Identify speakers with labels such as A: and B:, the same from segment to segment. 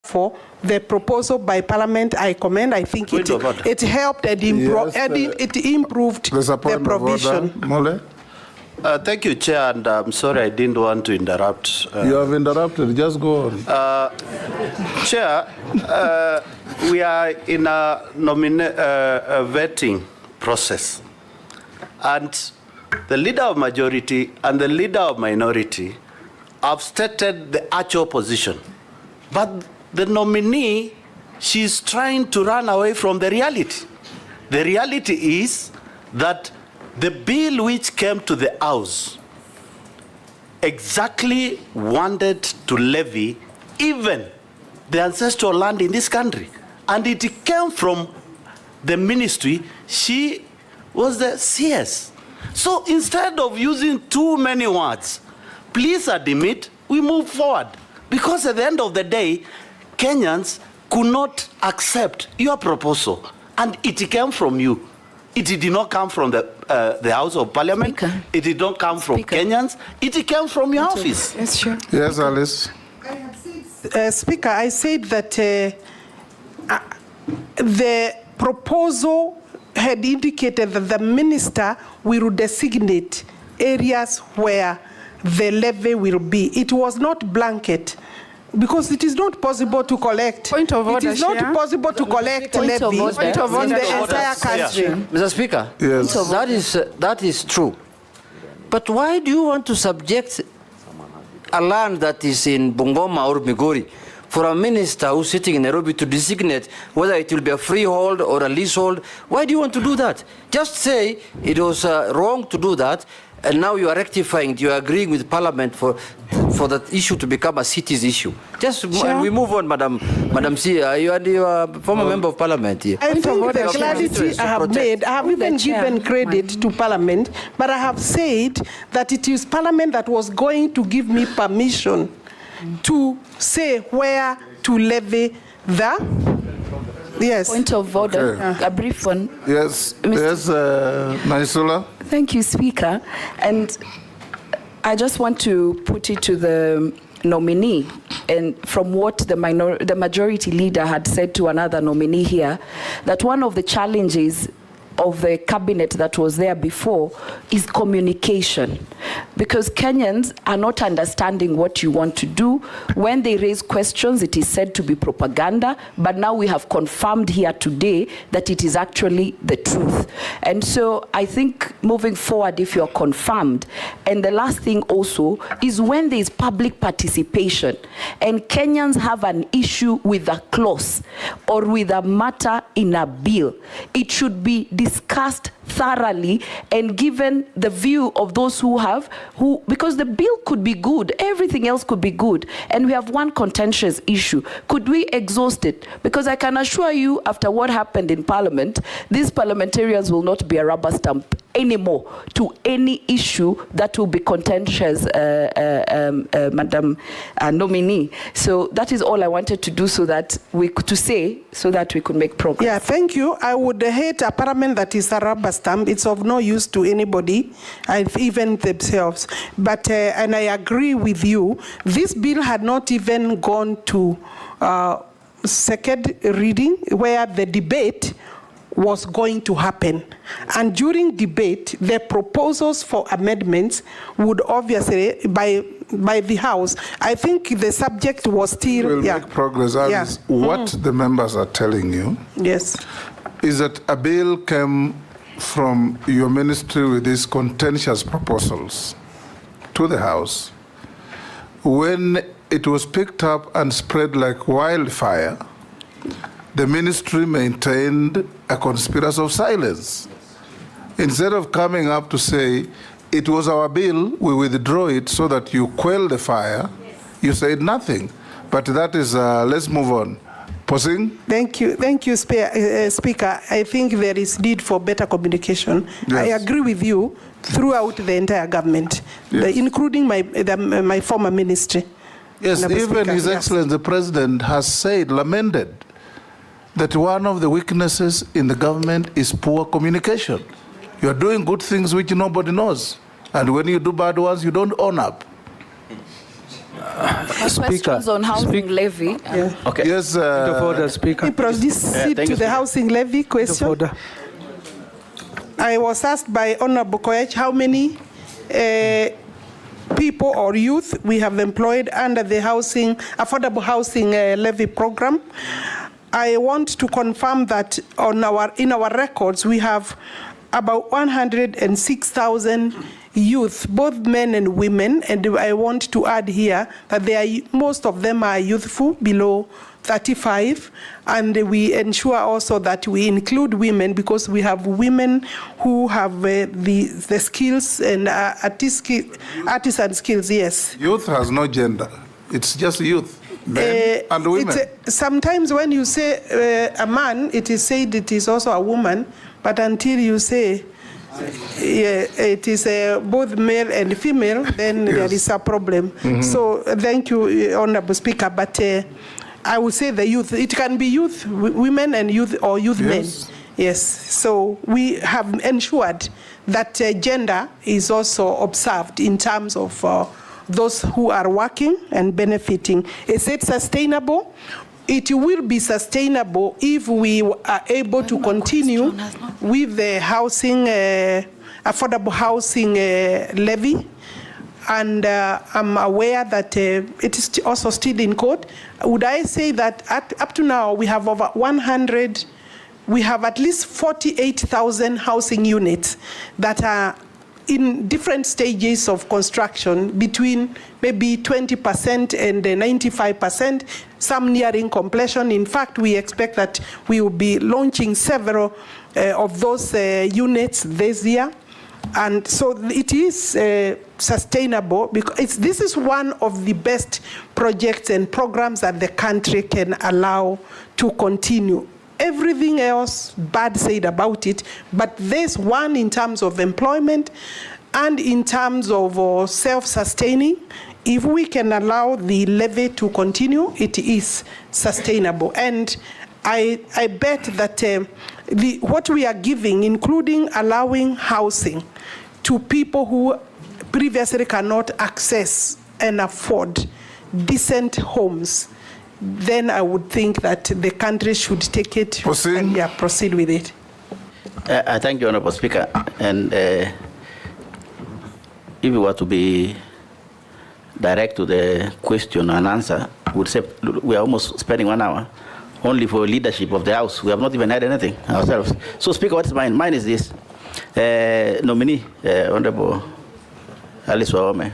A: For the proposal by Parliament, I commend. I think it helped and it improved the provision.
B: Mole?
C: Thank you, Chair, and I'm sorry I didn't want to interrupt.
B: You have interrupted. Just go on.
C: Chair, we are in a vetting process, and the leader of majority and the leader of minority have stated the actual position, but the nominee, she's trying to run away from the reality. The reality is that the bill which came to the House exactly wanted to levy even the ancestral land in this country. And it came from the ministry. She was the CS. So instead of using too many words, please admit we move forward. Because at the end of the day, Kenyans could not accept your proposal, and it came from you. It did not come from the House of Parliament.
D: Speaker.
C: It did not come from Kenyans. It came from your office.
D: Yes, sure.
B: Yes, Alice.
A: Speaker, I said that the proposal had indicated that the minister will designate areas where the levy will be. It was not blanket. Because it is not possible to collect.
D: Point of order,
A: it is not possible to collect levy in the entire country.
E: Mr. Speaker,
B: yes.
E: That is true. But why do you want to subject a land that is in Bungoma or Migori for a minister who's sitting in Nairobi to designate whether it will be a freehold or a leasehold? Why do you want to do that? Just say it was wrong to do that, and now you are rectifying, you are agreeing with Parliament for that issue to become a city's issue. Just and we move on, Madam C. You are a former member of Parliament here.
A: I think the clarity I have made, I have even given credit to Parliament, but I have said that it is Parliament that was going to give me permission to say where to levy the. Yes.
D: Point of order,
B: Okay.
D: a brief one.
B: Yes, yes, Naisula.
D: Thank you, Speaker. And I just want to put it to the nominee, and from what the majority leader had said to another nominee here, that one of the challenges of the cabinet that was there before is communication, because Kenyans are not understanding what you want to do. When they raise questions, it is said to be propaganda, but now we have confirmed here today that it is actually the truth. And so I think moving forward, if you're confirmed, and the last thing also is when there is public participation and Kenyans have an issue with a clause or with a matter in a bill, it should be discussed thoroughly and given the view of those because the bill could be good, everything else could be good, and we have one contentious issue. Could we exhaust it? Because I can assure you, after what happened in Parliament, these parliamentarians will not be a rubber stamp anymore to any issue that will be contentious, Madam Nominee. So that is all I wanted to do, so that we could make progress.
A: Yeah, thank you. I would hate a Parliament that is a rubber stamp. It's of no use to anybody, even themselves. But and I agree with you. This bill had not even gone to second reading, where the debate was going to happen. And during debate, the proposals for amendments would obviously, by the House, I think the subject was still...
B: We'll make progress. Alice, what the members are telling you is that a bill came from your ministry with these contentious proposals to the House. When it was picked up and spread like wildfire, the ministry maintained a conspiracy of silence. Instead of coming up to say, it was our bill, we withdraw it so that you quell the fire, you said nothing. But that is, let's move on. Posing?
A: Thank you, Speaker. I think there is need for better communication.
B: Yes.
A: I agree with you throughout the entire government, including my former ministry.
B: Yes, even His Excellency the President has said, lamented, that one of the weaknesses in the government is poor communication. You're doing good things which nobody knows. And when you do bad ones, you don't own up.
D: Questions on housing levy.
C: Okay.
B: Yes,
F: Order, Speaker.
A: Proceed
C: thank
A: to
C: you,
A: the
C: Speaker.
A: housing levy question.
F: Order.
A: I was asked by Honorable Koech how many people or youth we have employed under the affordable housing levy program. I want to confirm that in our records we have about 106,000 youth, both men and women, and I want to add here that most of them are youthful, below 35, and we ensure also that we include women because we have women who have the skills and artisan skills, yes.
B: youth has no gender. It's just youth, men and women.
A: Sometimes when you say a man, it is said it is also a woman, but until you say it is both male and female, then
B: Yes.
A: there is a problem. So thank you, Honorable Speaker, but I would say the youth, it can be youth, women and youth, or youth men. Yes, so we have ensured that gender is also observed in terms of those who are working and benefiting. Is it sustainable? It will be sustainable if we are able to continue with the housing, affordable housing levy. And I'm aware that it is also still in court. Would I say that up to now we have over 100, we have at least 48,000 housing units that are in different stages of construction, between maybe 20% and 95%, some nearing completion. In fact, we expect that we will be launching several of those units this year. And so it is sustainable because this is one of the best projects and programs that the country can allow to continue. Everything else bad said about it, but this one in terms of employment and in terms of self-sustaining, if we can allow the levy to continue, it is sustainable. And I bet that what we are giving, including allowing housing to people who previously cannot access and afford decent homes, then I would think that the country should take it
B: Proceed.
A: and proceed with it.
C: I thank you, Honorable Speaker. And if we were to be direct to the question and answer, I would say we are almost spending 1 hour only for leadership of the House. We have not even had anything ourselves. So, Speaker, what's mine? Mine is this. Nominee, Honorable Alice Wahome.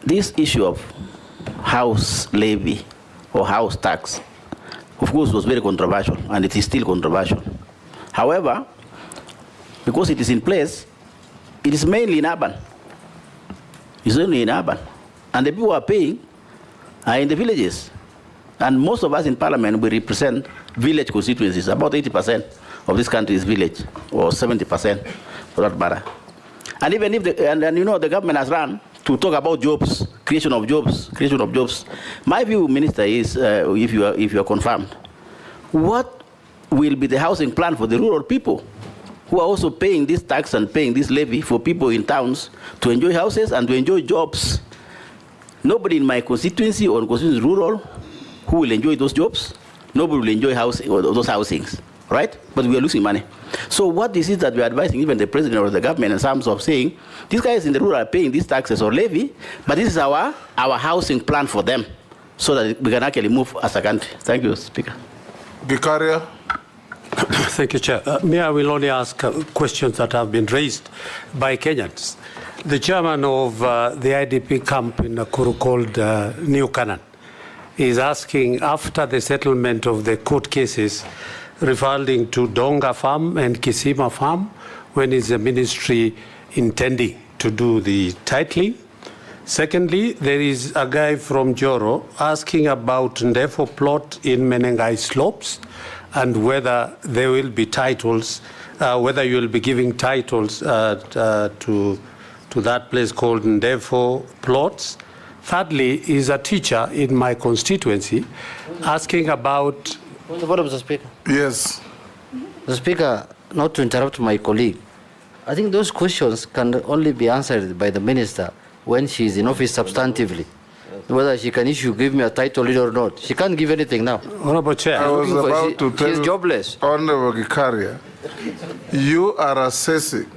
C: This issue of house levy or house tax, of course, was very controversial, and it is still controversial. However, because it is in place, it is mainly in urban. It's only in urban. And the people who are paying are in the villages. And most of us in Parliament, we represent village constituencies. About 80% of this country is village, or 70% for that matter. And even if, and you know, the government has run to talk about jobs, creation of jobs. My view, Minister, is, if you are confirmed, what will be the housing plan for the rural people who are also paying this tax and paying this levy for people in towns to enjoy houses and to enjoy jobs? Nobody in my constituency or constituency rural who will enjoy those jobs. Nobody will enjoy those housings, right? But we are losing money. So what is it that we are advising even the president or the government in terms of saying, these guys in the rural are paying these taxes or levy, but this is our housing plan for them, so that we can actually move as a country. Thank you, Speaker.
B: Vicaria.
F: Thank you, Chair. Me, I will only ask questions that have been raised by Kenyans. The chairman of the IDP camp in Nakuru called New Canaan is asking, after the settlement of the court cases referring to Donga Farm and Kisima Farm, when is the ministry intending to do the titling? Secondly, there is a guy from Joro asking about Ndefo plot in Menengai Slopes and whether there will be titles, whether you will be giving titles to that place called Ndefo plots. Thirdly, is a teacher in my constituency asking about...
E: Point of order, Mr. Speaker.
B: Yes.
E: Mr. Speaker, not to interrupt my colleague, I think those questions can only be answered by the minister when she's in office substantively. Whether she can give me a title or not. She can't give anything now.
F: Honorable Chair.
B: I was about to tell
E: she's jobless.
B: Honorable Gikaria, you are assessing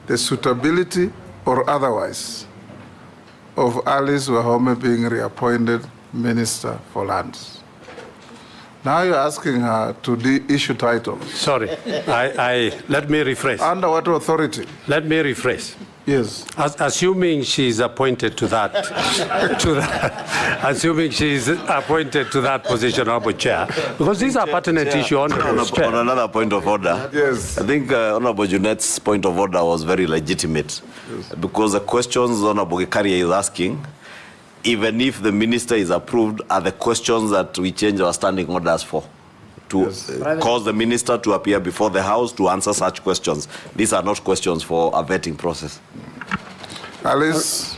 B: the suitability or otherwise of Alice Wahome being reappointed Minister for Lands. Now you're asking her to issue titles.
F: Sorry, let me rephrase.
B: Under what authority?
F: Let me rephrase.
B: Yes.
F: Assuming she's appointed to that, assuming she's appointed to that position, Honorable Chair, because these are pertinent issues, Honorable Chair.
G: On another point of order,
B: yes.
G: I think Honorable Junet's point of order was very legitimate, yes, because the questions Honorable Gikaria is asking, even if the minister is approved, are the questions that we change our standing orders for, to cause the minister to appear before the House to answer such questions. These are not questions for a vetting process.
B: Alice,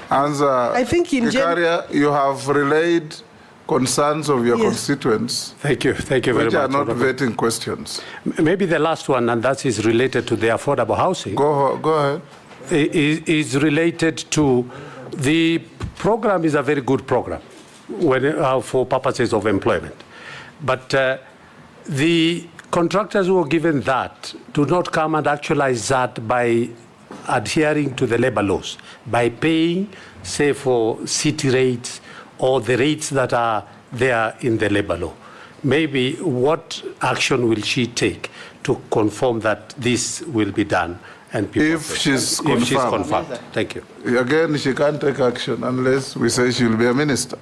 B: answer.
A: I think in
B: Gikaria, you have relayed concerns of your constituents.
F: Thank you very much.
B: Which are not vetting questions.
F: Maybe the last one, and that is related to the affordable housing.
B: Go ahead.
F: Is related to the program. Is a very good program for purposes of employment. But the contractors who are given that do not come and actualize that by adhering to the labor laws, by paying, say, for city rates or the rates that are there in the labor law. Maybe what action will she take to confirm that this will be done? And
B: if she's confirmed.
F: Thank you.
B: Again, she can't take action unless we say she will be a minister.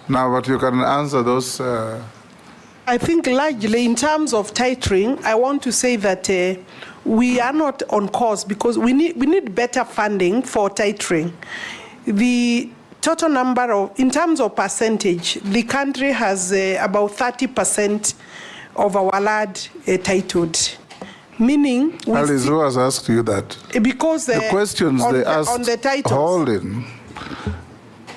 B: Now, but you can answer those.
A: I think largely in terms of titering, I want to say that we are not on course because we need better funding for titering. The total number of, in terms of percentage, the country has about 30% of our land titled. Meaning,
B: Alice, who has asked you that?
A: Because
B: the questions they asked
A: on the titles.
B: Hold in.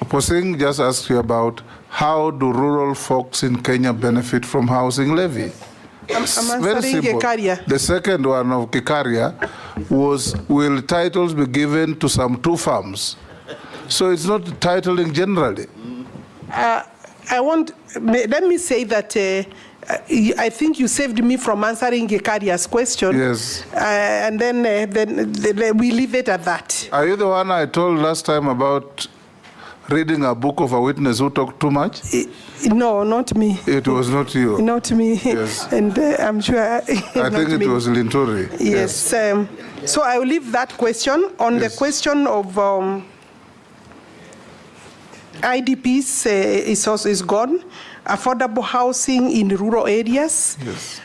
B: Posing just asked you about how do rural folks in Kenya benefit from housing levy?
A: I'm
B: very simple.
A: Gikaria.
B: The second one of Gikaria was, will titles be given to some 2 farms? So it's not titling generally.
A: Let me say that I think you saved me from answering Gikaria's question.
B: Yes.
A: And then we leave it at that.
B: Are you the one I told last time about reading a book of a witness who talked too much?
A: No, not me.
B: It was not you.
A: Not me.
B: Yes.
A: And I'm sure.
B: I think it was Linturi.
A: Yes. So I will leave that question. On the question of IDPs is gone. Affordable housing in rural areas.
B: Yes.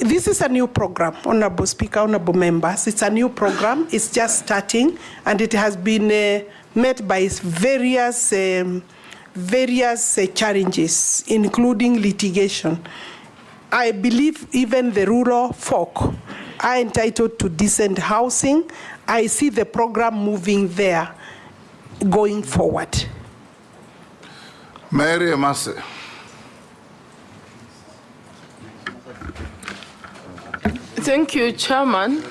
A: This is a new program, Honorable Speaker, Honorable Members. It's a new program. It's just starting, and it has been met by various challenges, including litigation. I believe even the rural folk are entitled to decent housing. I see the program moving there going forward.
B: Mary Amase.
H: Thank you, Chairman.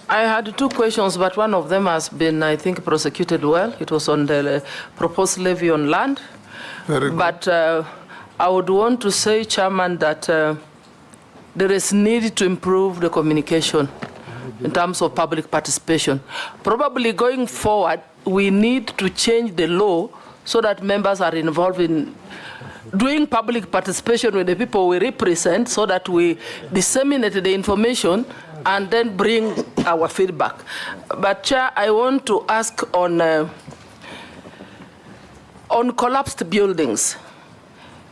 H: I had 2 questions, but one of them has been, I think, prosecuted well. It was on the proposed levy on land.
B: Very good.
H: But I would want to say, Chairman, that there is need to improve the communication in terms of public participation. Probably going forward, we need to change the law so that members are involved in doing public participation with the people we represent so that we disseminate the information and then bring our feedback. But Chair, I want to ask on collapsed buildings.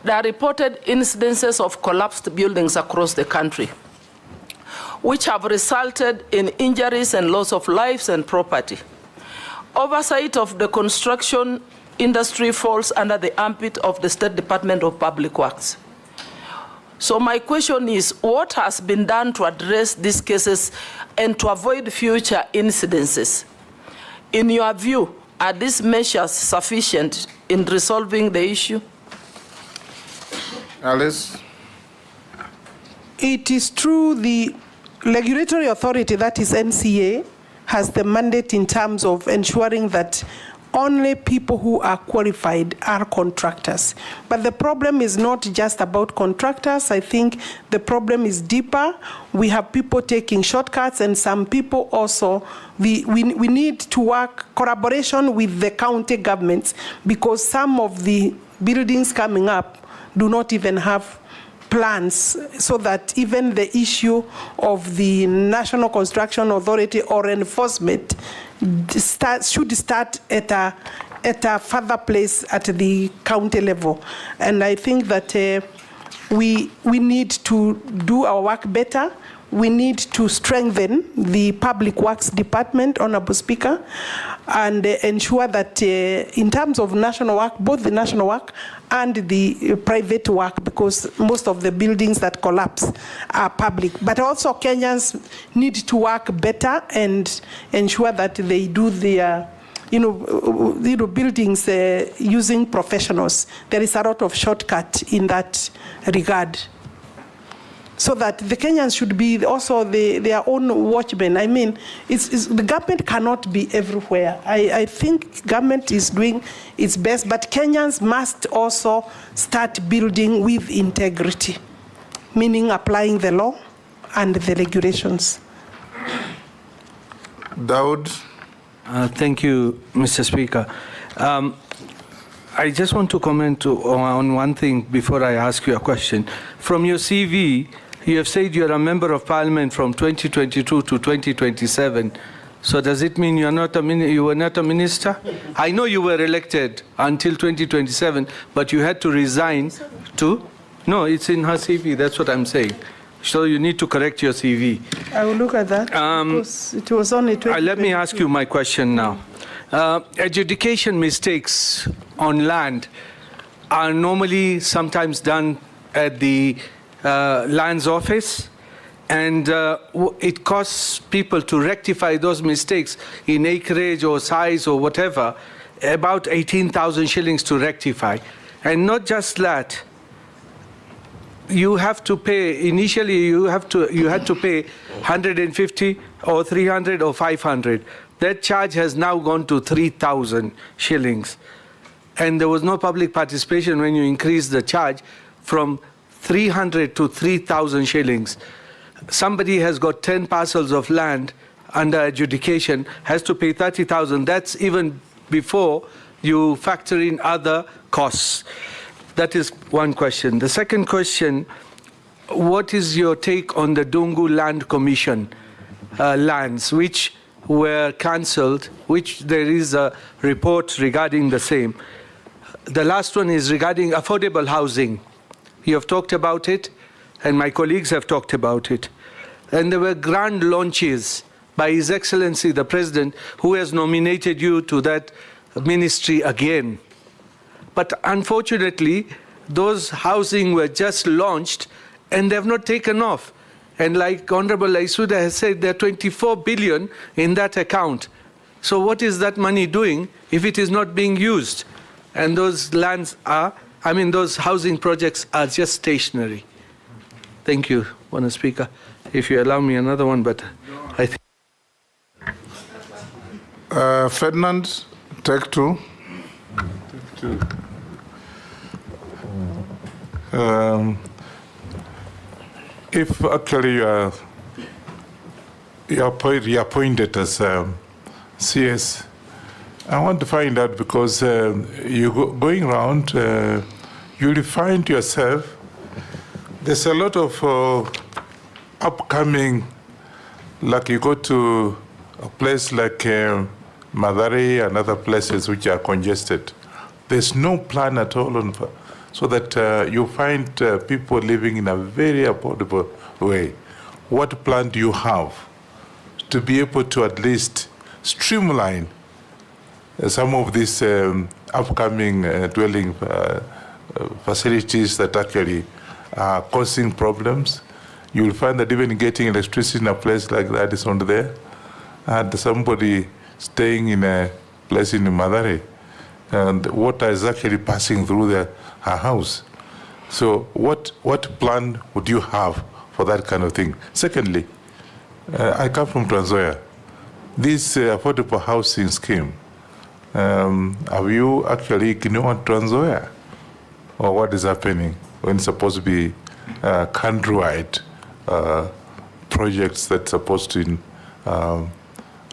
H: There are reported incidences of collapsed buildings across the country, which have resulted in injuries and loss of lives and property. Oversight of the construction industry falls under the armpit of the State Department of Public Works. So my question is, what has been done to address these cases and to avoid future incidences? In your view, are these measures sufficient in resolving the issue?
B: Alice?
A: It is true the regulatory authority, that is NCA, has the mandate in terms of ensuring that only people who are qualified are contractors. But the problem is not just about contractors. I think the problem is deeper. We have people taking shortcuts, and some people also, we need to work collaboration with the county governments, because some of the buildings coming up do not even have plans, so that even the issue of the National Construction Authority or enforcement should start at a further place at the county level. And I think that we need to do our work better. We need to strengthen the Public Works Department, Honorable Speaker, and ensure that in terms of national work, both the national work and the private work, because most of the buildings that collapse are public. But also Kenyans need to work better and ensure that they do their buildings using professionals. There is a lot of shortcut in that regard, so that the Kenyans should be also their own watchmen. I mean, the government cannot be everywhere. I think government is doing its best, but Kenyans must also start building with integrity, meaning applying the law and the regulations.
B: Daud.
I: Thank you, Mr. Speaker. I just want to comment on one thing before I ask you a question. From your CV, you have said you're a member of parliament from 2022 to 2027. So does it mean you were not a minister? I know you were elected until 2027, but you had to resign to? No, it's in her CV, that's what I'm saying. So you need to correct your CV.
A: I will look at that. It was only 2022.
I: Let me ask you my question now. Adjudication mistakes on land are normally sometimes done at the lands office, and it costs people to rectify those mistakes in acreage or size or whatever, about 18,000 shillings to rectify. And not just that, you have to pay, initially you had to pay 150 or 300 or 500. That charge has now gone to 3,000 shillings. And there was no public participation when you increased the charge from 300 to 3,000 shillings. Somebody has got 10 parcels of land under adjudication, has to pay 30,000. That's even before you factor in other costs. That is one question. The second question, what is your take on the Dungu Land Commission lands, which were cancelled, which there is a report regarding the same? The last one is regarding affordable housing. You have talked about it, and my colleagues have talked about it. And there were grand launches by His Excellency the President, who has nominated you to that ministry again. But unfortunately, those housing were just launched and they have not taken off. And like Honorable Aisuda has said, there are 24 billion in that account. So what is that money doing if it is not being used? And those lands are, those housing projects are just stationary. Thank you, Mr. Speaker. If you allow me another one, but I think.
B: Ferdinand, take two. If actually you are appointed as CS, I want to find out, because going around, you'll find yourself, there's a lot of upcoming, like you go to a place like Mathare and other places which are congested. There's no plan at all so that you find people living in a very affordable way. What plan do you have to be able to at least streamline some of these upcoming dwelling facilities that actually are causing problems? You'll find that even getting electricity in a place like that is not there. And somebody staying in a place in Mathare, and water is actually passing through her house. So what plan would you have for that kind of thing? Secondly, I come from Trans Nzoia.
J: this affordable housing scheme, have you actually ignored Trans Nzoia? Or what is happening when it's supposed to be countrywide projects that's supposed to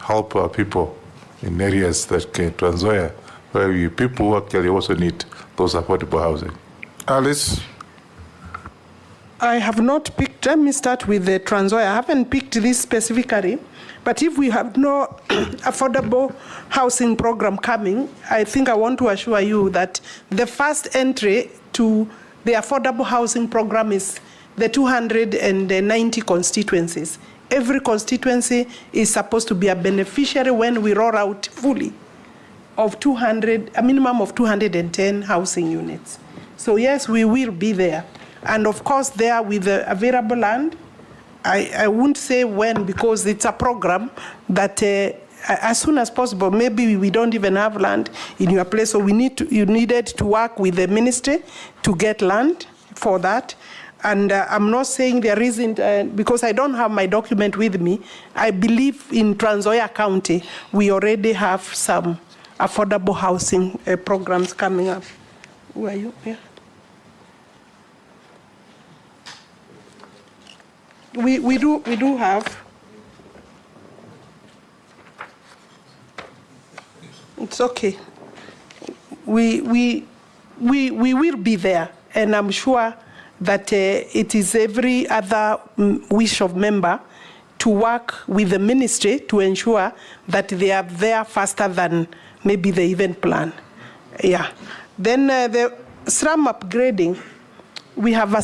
J: help people in areas that Trans Nzoia, where people actually also need those affordable housing?
B: Alice?
A: I have not picked, let me start with the Trans Nzoia. I haven't picked this specifically, but if we have no affordable housing program coming, I think I want to assure you that the first entry to the affordable housing program is the 290 constituencies. Every constituency is supposed to be a beneficiary when we roll out fully of a minimum of 210 housing units. So yes, we will be there. And of course, there with the available land, I won't say when, because it's a program that as soon as possible, maybe we don't even have land in your place, so you needed to work with the ministry to get land for that. And I'm not saying there isn't, because I don't have my document with me. I believe in Trans Nzoia County, we already have some affordable housing programs coming up. Where are you? Yeah. We do have. It's okay. We will be there, and I'm sure that it is every other wish of member to work with the ministry to ensure that they are there faster than maybe the event plan. Yeah. Then the slum upgrading. We have a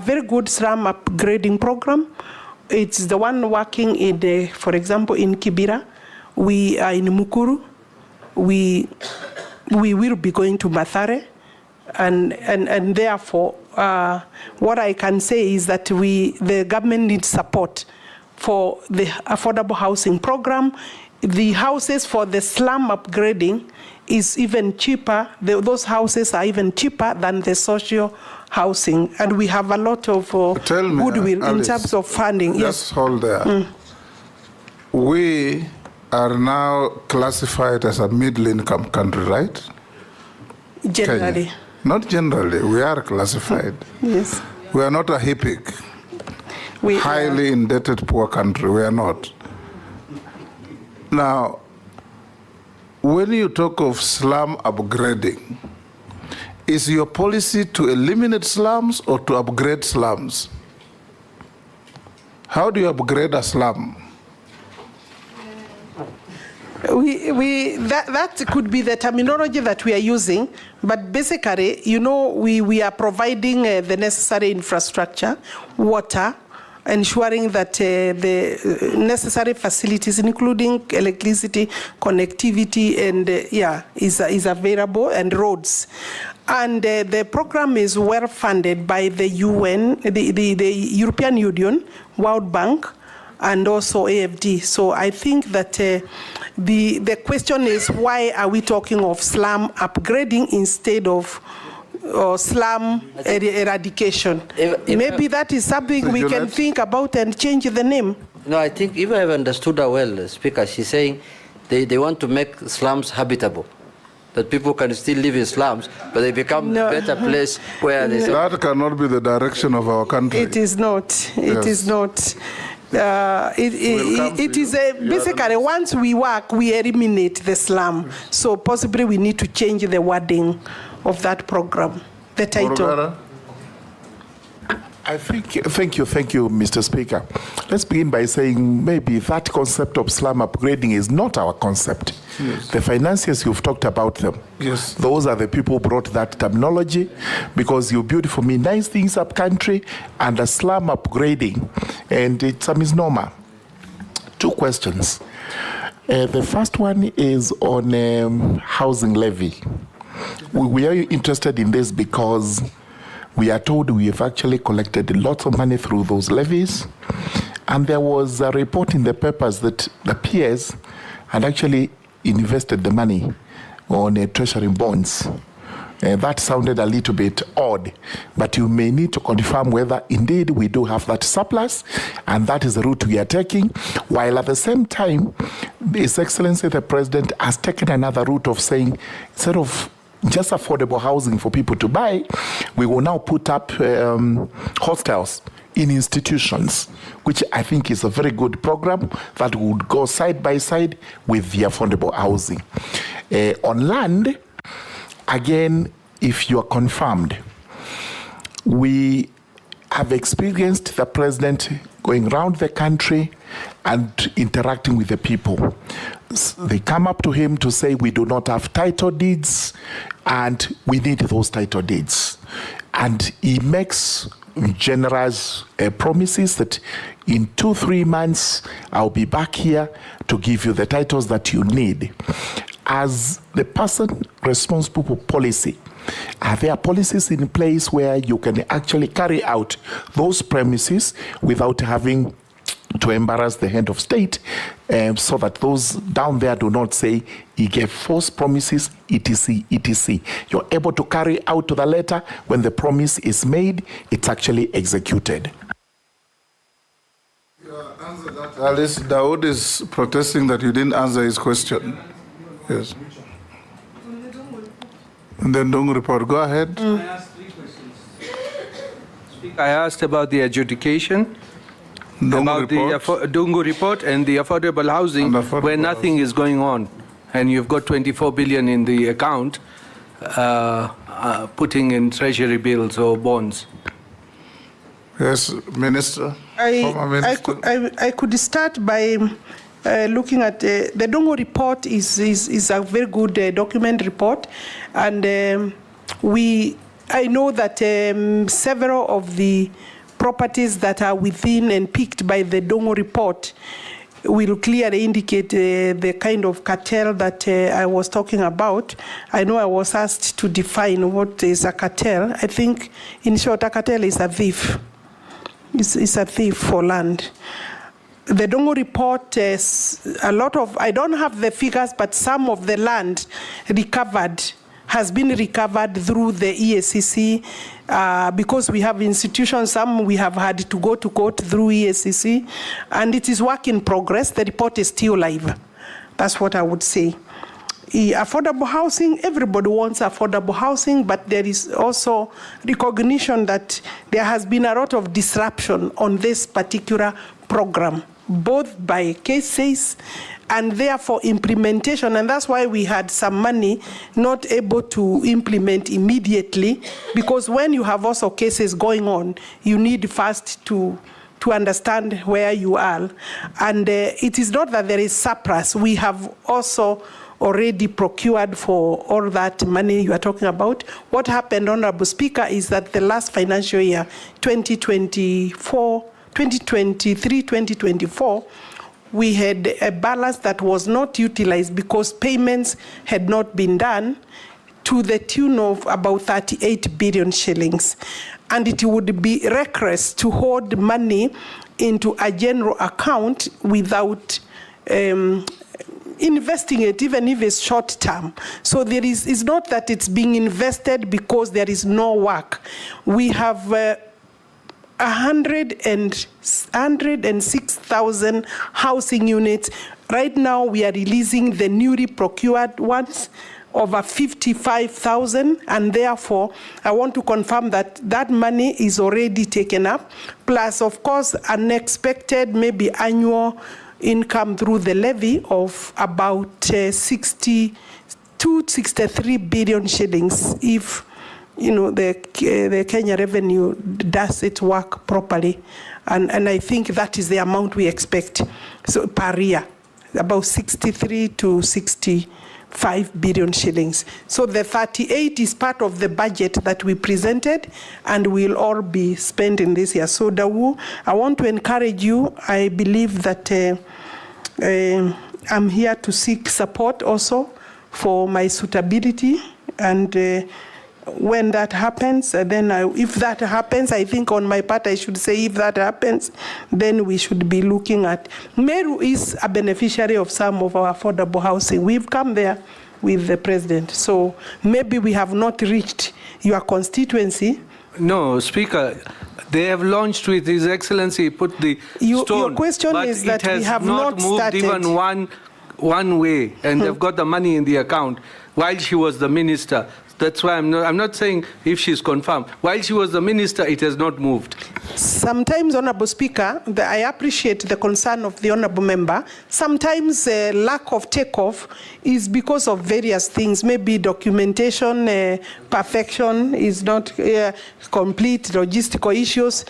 A: very good slum upgrading program. It's the one working in, for example, in Kibera. We are in Mukuru. We will be going to Mathare, and therefore, what I can say is that the government needs support for the affordable housing program. The houses for the slum upgrading is even cheaper. Those houses are even cheaper than the social housing, and we have a lot of goodwill in terms of funding.
B: Just
A: yes.
B: Hold there. We are now classified as a middle-income country, right?
A: Generally.
B: Kenya. Not generally. We are classified.
A: Yes.
B: We are not a HIPIC.
A: We
B: highly indebted poor country. We are not. Now, when you talk of slum upgrading, is your policy to eliminate slums or to upgrade slums? How do you upgrade a slum?
A: That could be the terminology that we are using, but basically, you know, we are providing the necessary infrastructure, water, ensuring that the necessary facilities, including electricity, connectivity, and is available, and roads. And the program is well funded by the UN, the European Union, World Bank, and also AFD. So I think that the question is, why are we talking of slum upgrading instead of slum eradication? Maybe that is something we can think about and change the name.
E: No, I think if I have understood her well, Speaker, she's saying they want to make slums habitable. That people can still live in slums, but they become a better place where they...
B: That cannot be the direction of our country.
A: It is not. It is not. It is basically, once we work, we eliminate the slum. So possibly we need to change the wording of that program, the title.
K: I think, thank you, Mr. Speaker. Let's begin by saying maybe that concept of slum upgrading is not our concept.
B: Yes.
K: The financiers, you've talked about them.
B: Yes.
K: Those are the people who brought that terminology, because you build for me nice things up country and a slum upgrading, and it's a misnomer. Two questions. The first one is on housing levy. We are interested in this because we are told we have actually collected lots of money through those levies. And there was a report in the papers that the peers had actually invested the money on treasury bonds That sounded a little bit odd, but you may need to confirm whether indeed we do have that surplus, and that is the route we are taking, while at the same time, His Excellency the President has taken another route of saying, instead of just affordable housing for people to buy, we will now put up hostels in institutions, which I think is a very good program that would go side by side with the affordable housing. On land, again, if you are confirmed, we have experienced the president going around the country and interacting with the people. They come up to him to say, we do not have title deeds and we need those title deeds. And he makes generous promises that in 2-3 months, I'll be back here to give you the titles that you need. As the person responsible for policy, are there policies in place where you can actually carry out those premises without having to embarrass the head of state, so that those down there do not say he gave false promises, etc., etc. You're able to carry out to the letter when the promise is made, it's actually executed.
B: Answer that, Alice. Dawood is protesting that you didn't answer his question. Yes. And then Dungu report. Go ahead.
I: I asked 3 questions. I asked about the adjudication, about the Dungu report and the affordable housing, where nothing is going on, and you've got 24 billion in the account, putting in treasury bills or bonds.
B: Yes, Minister.
A: I could start by looking at the Dungu report is a very good document report, and I know that several of the properties that are within and picked by the Dungu report will clearly indicate the kind of cartel that I was talking about. I know I was asked to define what is a cartel. I think, in short, a cartel is a thief. It's a thief for land. The Dungu report is a lot of, I don't have the figures, but some of the land recovered has been recovered through the EACC, because we have institutions, some we have had to go to court through EACC, and it is work in progress. The report is still live. That's what I would say. Affordable housing, everybody wants affordable housing, but there is also recognition that there has been a lot of disruption on this particular program, both by cases and therefore implementation, and that's why we had some money not able to implement immediately, because when you have also cases going on, you need first to understand where you are. And it is not that there is surplus. We have also already procured for all that money you are talking about. What happened, Honorable Speaker, is that the last financial year, 2023-2024, we had a balance that was not utilized because payments had not been done to the tune of about 38 billion shillings. And it would be reckless to hold money into a general account without investing it, even if it's short term. So it's not that it's being invested because there is no work. We have 106,000 housing units. Right now, we are releasing the newly procured ones, over 55,000, and therefore, I want to confirm that that money is already taken up, plus, of course, unexpected, maybe annual income through the levy of about 63 billion shillings if the Kenya revenue does its work properly, and I think that is the amount we expect. So per year, about 63 to 65 billion shillings. So the 38 is part of the budget that we presented, and will all be spent in this year. So Dawu, I want to encourage you. I believe that I'm here to seek support also for my suitability, and when that happens, then if that happens, I think on my part I should say if that happens, then we should be looking at, Meru is a beneficiary of some of our affordable housing. We've come there with the president. So maybe we have not reached your constituency.
I: No, Speaker, they have launched with His Excellency, put the stone.
A: Your question
I: but
A: is that we have not
I: moved
A: started.
I: even one way, and they've got the money in the account while she was the minister. That's why I'm not saying if she's confirmed. While she was the minister, it has not moved.
A: Sometimes, Honorable Speaker, I appreciate the concern of the Honorable Member. Sometimes lack of takeoff is because of various things. Maybe documentation, perfection is not complete, logistical issues.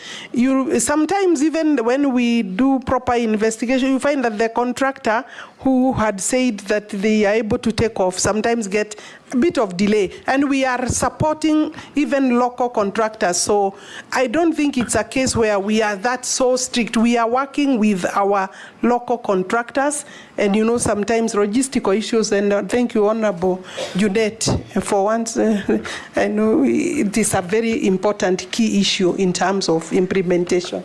A: Sometimes even when we do proper investigation, you find that the contractor who had said that they are able to take off sometimes get a bit of delay. And we are supporting even local contractors. So I don't think it's a case where we are that so strict. We are working with our local contractors and, you know, sometimes logistical issues. And thank you, Honorable Judet, for once. I know it is a very important key issue in terms of implementation.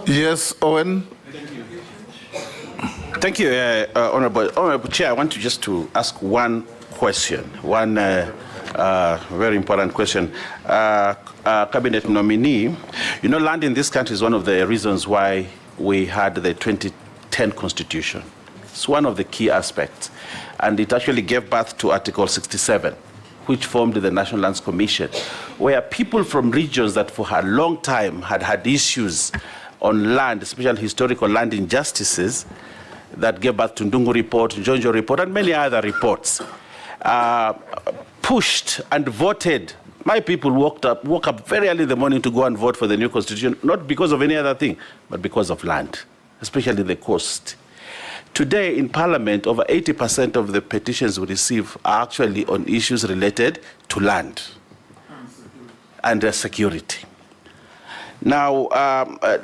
B: Yes, Owen.
L: Thank you, Honorable Chair. I want to ask one question, one very important question. Cabinet nominee, you know, land in this country is one of the reasons why we had the 2010 Constitution. It's one of the key aspects. And it actually gave birth to Article 67, which formed the National Lands Commission, where people from regions that for a long time had issues on land, especially historical land injustices, that gave birth to Ndungu Report, Njonjo Report, and many other reports, pushed and voted. My people woke up very early in the morning to go and vote for the new constitution, not because of any other thing, but because of land, especially the coast. Today in Parliament, over 80% of the petitions we receive are actually on issues related to land and security. Now,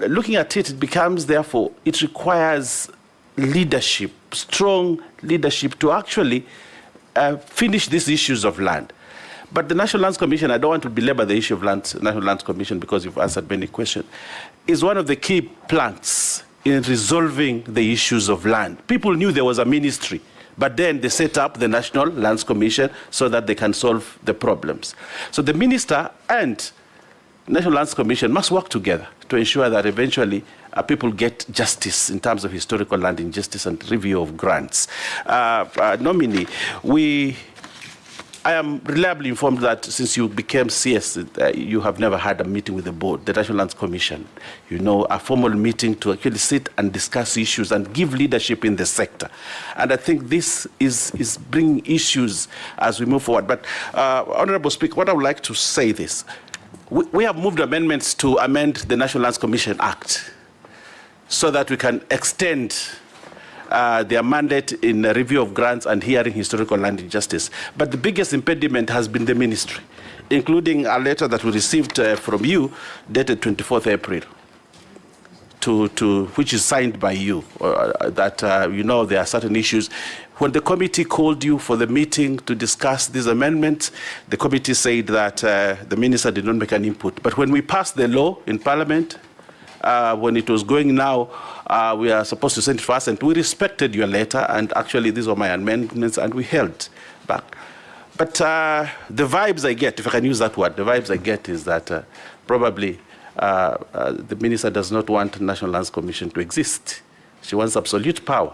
L: looking at it, it becomes, therefore, it requires leadership, strong leadership to actually finish these issues of land. But the National Lands Commission, I don't want to belabor the issue of National Lands Commission because you've answered many questions, is one of the key planks in resolving the issues of land. People knew there was a ministry, but then they set up the National Lands Commission so that they can solve the problems. So the minister and National Lands Commission must work together to ensure that eventually people get justice in terms of historical land injustice and review of grants. Nominee, I am reliably informed that since you became CS, you have never had a meeting with the board, the National Lands Commission. You know, a formal meeting to actually sit and discuss issues and give leadership in the sector. And I think this is bringing issues as we move forward. But, Honorable Speaker, what I would like to say this. We have moved amendments to amend the National Lands Commission Act so that we can extend their mandate in a review of grants and hearing historical land injustice. But the biggest impediment has been the ministry, including a letter that we received from you dated 24th April, which is signed by you, that you know there are certain issues. When the committee called you for the meeting to discuss these amendments, the committee said that the minister did not make an input. But when we passed the law in Parliament, when it was going now, we are supposed to send it first, and we respected your letter, and actually these were my amendments, and we held back. But the vibes I get, if I can use that word, the vibes I get is that probably the minister does not want the National Lands Commission to exist. She wants absolute power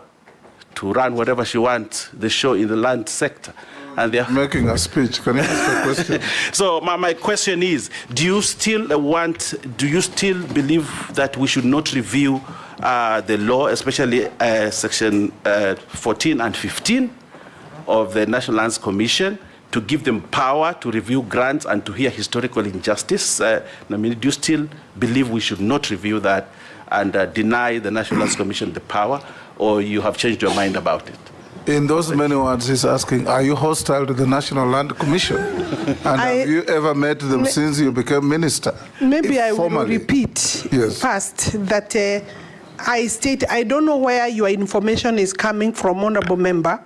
L: to run whatever she wants, the show in the land sector. And they're
B: making a speech. Can I ask a question?
L: So my question is, do you still believe that we should not review the law, especially section 14 and 15 of the National Lands Commission, to give them power to review grants and to hear historical injustice? I mean, do you still believe we should not review that and deny the National Lands Commission the power, or you have changed your mind about it?
B: In those many words, he's asking, are you hostile to the National Land Commission? And have you ever met them since you became minister?
A: Maybe I will repeat first that I don't know where your information is coming from, Honorable Member,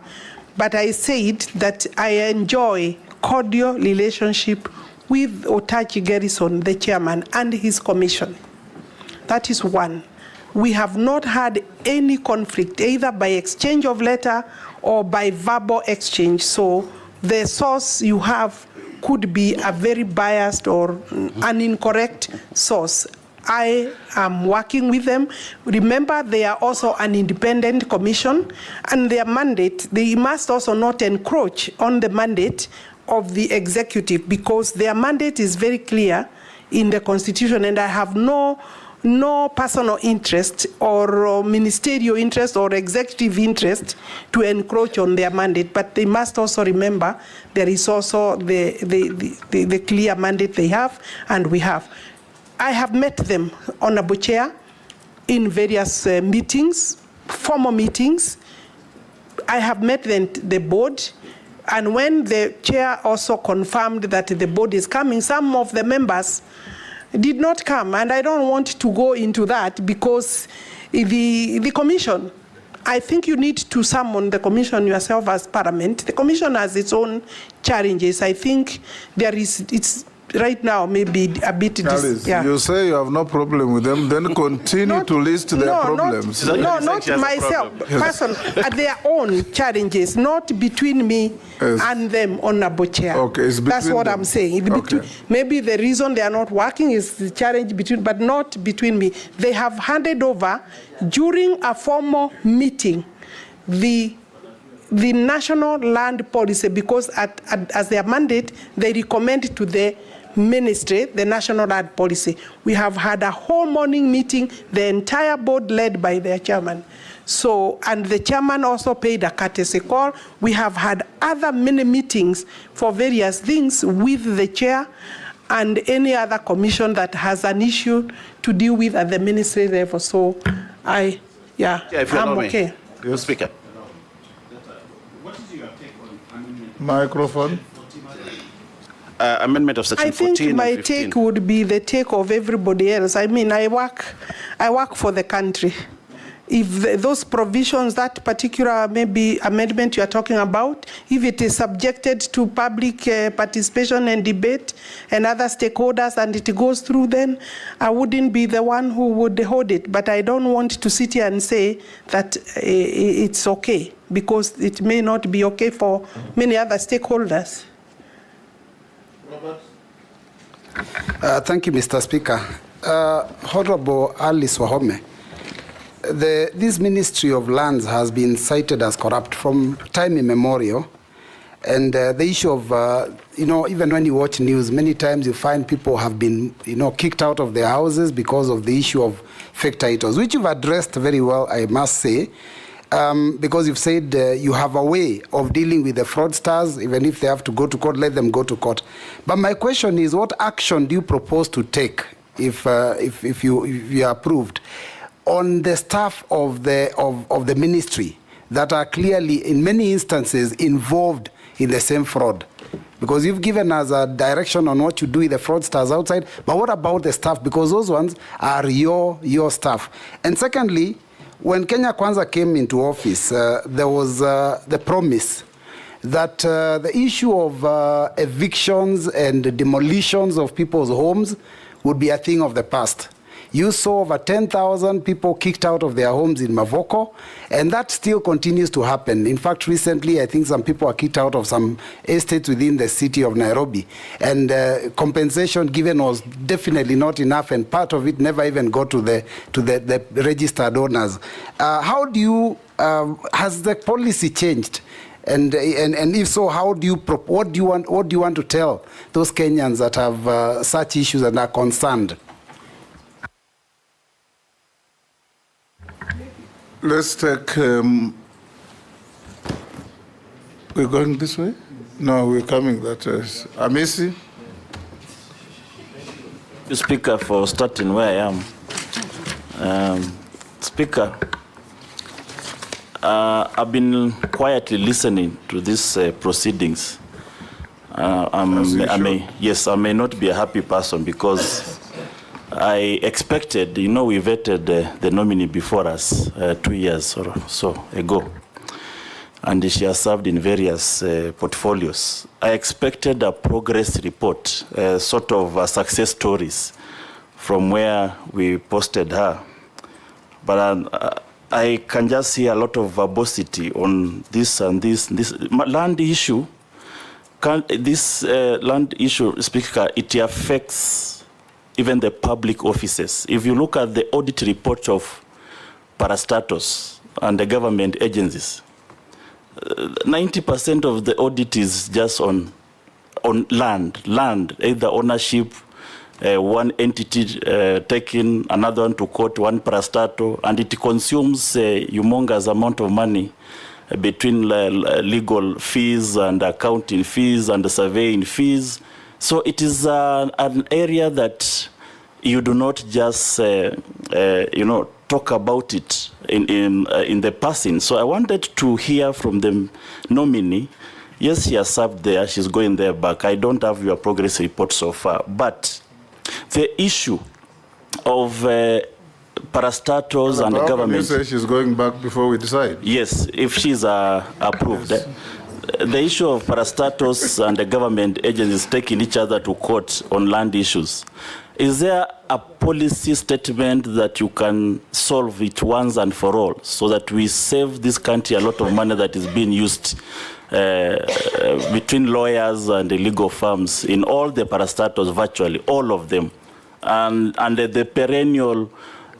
A: but I said that I enjoy cordial relationship with Otachi Garrison, the chairman, and his commission. That is one. we have not had any conflict, either by exchange of letter or by verbal exchange. So the source you have could be a very biased or an incorrect source. I am working with them. Remember, they are also an independent commission, and their mandate, they must also not encroach on the mandate of the executive, because their mandate is very clear in the Constitution, and I have no personal interest or ministerial interest or executive interest to encroach on their mandate. But they must also remember there is also the clear mandate they have and we have. I have met them, Honorable Chair, in various meetings, formal meetings. I have met the board, and when the chair also confirmed that the board is coming, some of the members did not come, and I don't want to go into that, because the commission, I think you need to summon the commission yourself as Parliament. The commission has its own challenges. I think it's right now maybe a bit.
B: You say you have no problem with them, then continue to list their problems.
A: Not myself, person, their own challenges, not between me and them, Honorable Chair.
B: Okay, it's between
A: That's what
B: them.
A: I'm saying. Maybe the reason they are not working is the challenge between, but not between me. They have handed over during a formal meeting the national land policy, because as their mandate, they recommend to the ministry the national land policy. We have had a whole morning meeting, the entire board led by their chairman. So, and the chairman also paid a courtesy call. We have had other mini meetings for various things with the chair and any other commission that has an issue to deal with at the ministry level. So, I'm okay.
L: Mr. Speaker.
B: Microphone.
L: Amendment of section 14
A: I think my
L: and 15.
A: take would be the take of everybody else. I mean, I work for the country. If those provisions, that particular maybe amendment you are talking about, if it is subjected to public participation and debate and other stakeholders and it goes through, then I wouldn't be the one who would hold it. But I don't want to sit here and say that it's okay, because it may not be okay for many other stakeholders.
M: Thank you, Mr. Speaker. Honorable Alice Wahome, this Ministry of Lands has been cited as corrupt from time immemorial. And the issue of, even when you watch news, many times you find people have been, kicked out of their houses because of the issue of fake titles, which you've addressed very well, I must say. Because you've said you have a way of dealing with the fraudsters. Even if they have to go to court, let them go to court. But my question is, what action do you propose to take if you are approved on the staff of the ministry that are clearly, in many instances, involved in the same fraud? Because you've given us a direction on what you do with the fraudsters outside, but what about the staff? Because those ones are your staff. And secondly, when Kenya Kwanza came into office, there was the promise that the issue of evictions and demolitions of people's homes would be a thing of the past. You saw over 10,000 people kicked out of their homes in Mavoko, and that still continues to happen. In fact, recently, I think some people are kicked out of some estates within the city of Nairobi, and compensation given was definitely not enough, and part of it never even got to the registered owners. How do you, has the policy changed? And if so, what do you want to tell those Kenyans that have such issues and are concerned?
B: Let's take, we're going this way? No, we're coming that way. Amisi?
N: Speaker, for starting where I am. Speaker, I've been quietly listening to these proceedings. I may not be a happy person because I expected, we vetted the nominee before us 2 years or so ago, and she has served in various portfolios. I expected a progress report, sort of success stories from where we posted her. but I can just see a lot of verbosity on this and this. Land issue, land issue, Speaker, it affects even the public offices. If you look at the audit report of parastatus and the government agencies, 90% of the audit is just on land, either ownership, one entity taking another one to court, one parastato, and it consumes a humongous amount of money between legal fees and accounting fees and the surveying fees. So it is an area that you do not just talk about it in the passing. So I wanted to hear from the nominee. Yes, she has served there, she's going there back. I don't have your progress report so far, but the issue of parastatals and the government.
B: You say she's going back before we decide?
N: Yes, if she's approved.
B: Yes.
N: The issue of parastatals and the government agencies taking each other to court on land issues. Is there a policy statement that you can solve it once and for all so that we save this country a lot of money that is being used between lawyers and the legal firms in all the parastatals, virtually all of them, and the perennial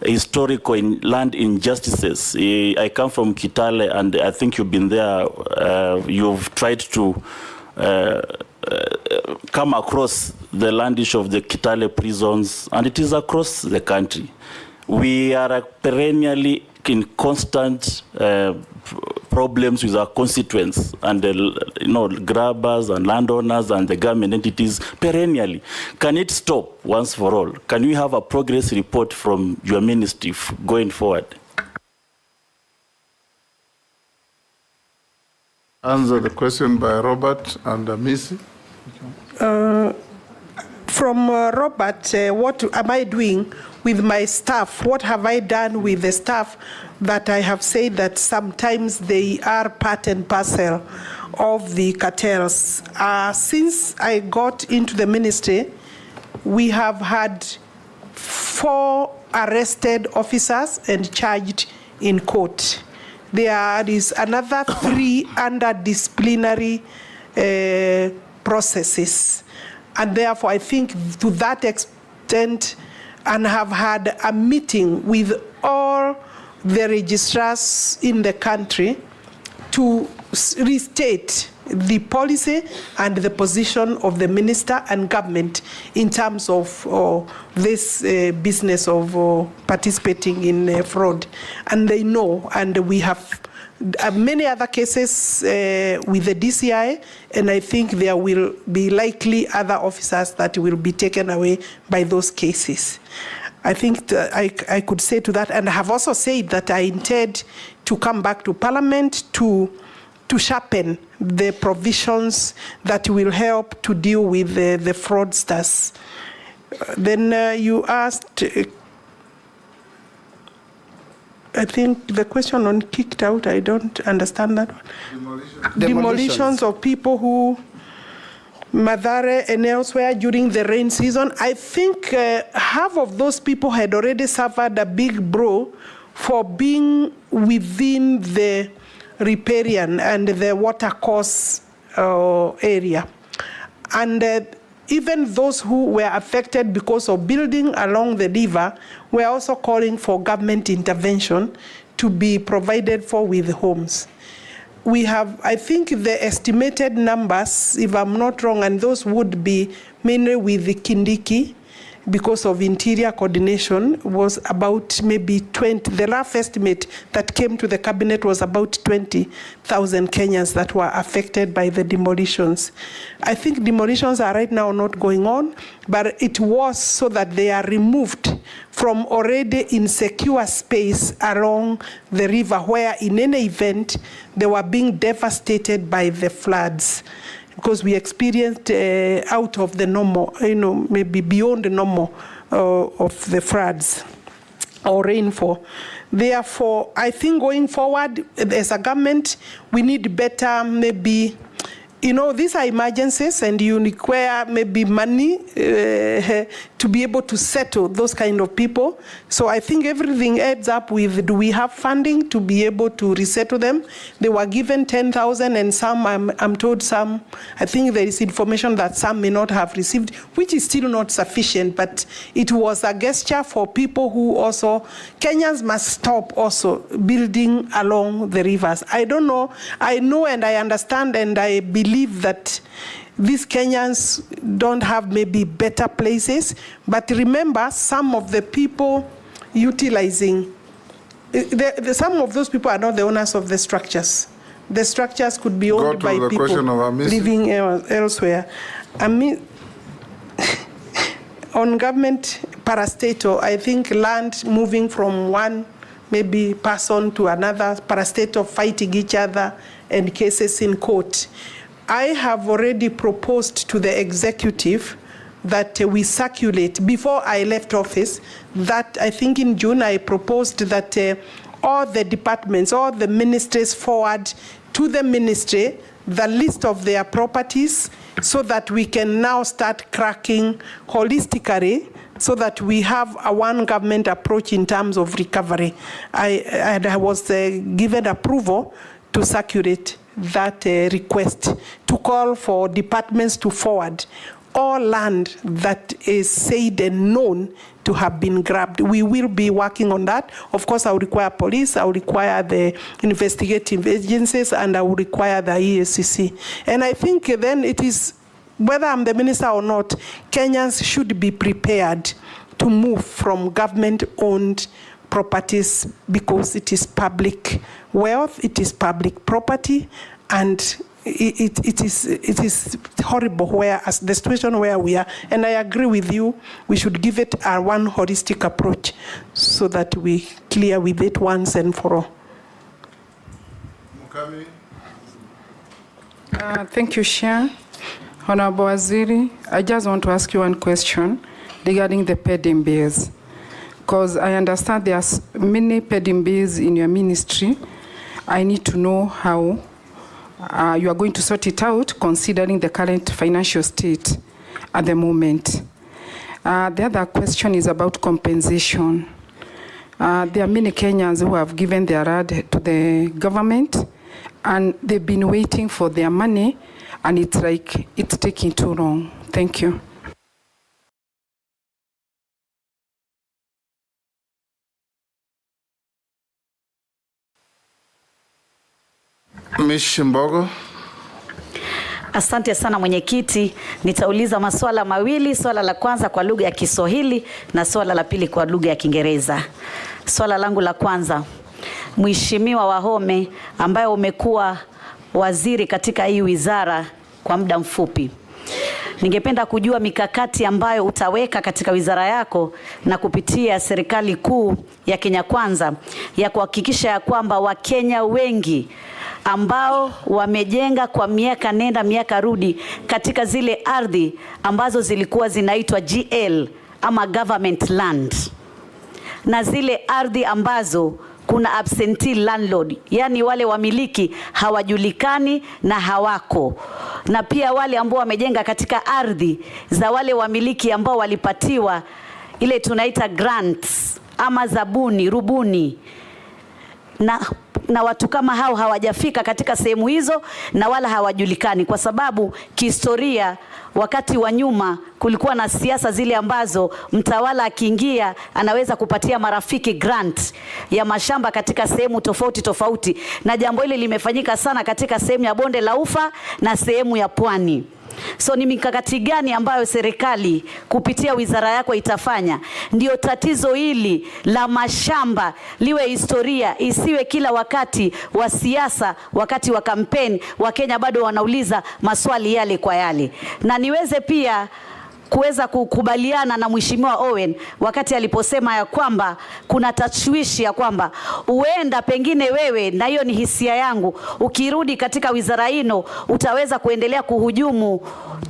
N: historical land injustices? I come from Kitale, and I think you've been there. You've tried to come across the land issue of the Kitale prisons, and it is across the country. We are perennially in constant problems with our constituents and the grabbers and landowners and the government entities perennially. Can it stop once for all? Can we have a progress report from your ministry going forward?
B: Answer the question by Robert and Missy.
A: From Robert, what am I doing with my staff? What have I done with the staff that I have said that sometimes they are part and parcel of the cartels? Since I got into the ministry, we have had 4 arrested officers and charged in court. There is another 3 under disciplinary processes. And therefore, I think to that extent, and have had a meeting with all the registrars in the country to restate the policy and the position of the minister and government in terms of this business of participating in fraud. And they know, and we have many other cases with the DCI, and I think there will be likely other officers that will be taken away by those cases. I think I could say to that, and I have also said that I intend to come back to Parliament to sharpen the provisions that will help to deal with the fraudsters. Then you asked, I think the question on kicked out, I don't understand that one. Demolitions of people who, Mathare and elsewhere during the rain season. I think half of those people had already suffered a big blow for being within the riparian and the watercourse area. And even those who were affected because of building along the river were also calling for government intervention to be provided for with homes. We have, I think the estimated numbers, if I'm not wrong, and those would be mainly with the Kindiki, because of interior coordination, was about maybe 20. The rough estimate that came to the cabinet was about 20,000 Kenyans that were affected by the demolitions. I think demolitions are right now not going on, but it was so that they are removed from already insecure space along the river, where in any event they were being devastated by the floods, because we experienced out of the normal, maybe beyond the normal of the floods or rainfall. Therefore, I think going forward as a government, we need better maybe you know, these are emergencies and you require maybe money to be able to settle those kind of people. So I think everything adds up with, do we have funding to be able to resettle them? They were given 10,000 and some, I'm told some, I think there is information that some may not have received, which is still not sufficient, but it was a gesture for people who also, Kenyans must stop also building along the rivers. I don't know, I know and I understand and I believe that these Kenyans don't have maybe better places, but remember some of the people utilizing, some of those people are not the owners of the structures. The structures could be owned by people living elsewhere. I mean, on government parastatal, I think land moving from one maybe person to another, parastatal fighting each other and cases in court. I have already proposed to the executive that we circulate, before I left office, that I think in June I proposed that all the departments, all the ministries forward to the ministry the list of their properties so that we can now start cracking holistically so that we have a one government approach in terms of recovery. I was given approval to circulate that request to call for departments to forward all land that is said and known to have been grabbed. We will be working on that. Of course, I will require police, I will require the investigative agencies, and I will require the EACC. And I think then it is, whether I'm the minister or not, Kenyans should be prepared to move from government-owned properties because it is public wealth, it is public property, and it is horrible where, as the situation where we are. And I agree with you, we should give it a one holistic approach so that we clear with it once and for all.
O: Thank you, Chair. Honorable Waziri, I just want to ask you one question regarding the pending bills, because I understand there are many pending bills in your ministry. I need to know how you are going to sort it out considering the current financial state at the moment. The other question is about compensation. There are many Kenyans who have given their Ardhi to the government and they've been waiting for their money and it's like it's taking too long. Thank you.
B: Ms. Shimbogo.
P: Asante sana mwenyekiti, nitauliza maswala mawili, swala la kwanza kwa lugha ya Kiswahili na swala la pili kwa lugha ya Kiingereza. Swala langu la kwanza, Mheshimiwa Wahome ambaye umekuwa waziri katika hii wizara kwa muda mfupi, ningependa kujua mikakati ambayo utaweka katika wizara yako na kupitia serikali kuu ya Kenya Kwanza ya kuhakikisha ya kwamba Wakenya wengi ambao wamejenga kwa miaka nenda miaka rudi katika zile ardhi ambazo zilikuwa zinaitwa GL ama government land, na zile ardhi ambazo kuna absentee landlord, yani wale wamiliki hawajulikani na hawako, na pia wale ambao wamejenga katika ardhi za wale wamiliki ambao walipatiwa ile tunaita grants ama zabuni, rubuni, na watu kama hao hawajafika katika sehemu hizo na wala hawajulikani, kwa sababu kihistoria wakati wa nyuma kulikuwa na siasa zile ambazo mtawala akiingia anaweza kupatia marafiki grant ya mashamba katika sehemu tofauti tofauti, na jambo hili limefanyika sana katika sehemu ya Bonde la Ufa na sehemu ya Pwani. So ni mikakati gani ambayo serikali kupitia wizara yako itafanya ndio tatizo hili la mashamba liwe historia, isiwe kila wakati wa siasa, wakati wa kampeni Wakenya bado wanauliza maswali yale kwa yale? Na niweze pia kuweza kukubaliana na Mheshimiwa Owen wakati aliposema ya kwamba kuna tashwishi ya kwamba huenda pengine wewe, na hiyo ni hisia yangu, ukirudi katika wizara hino utaweza kuendelea kuhujumu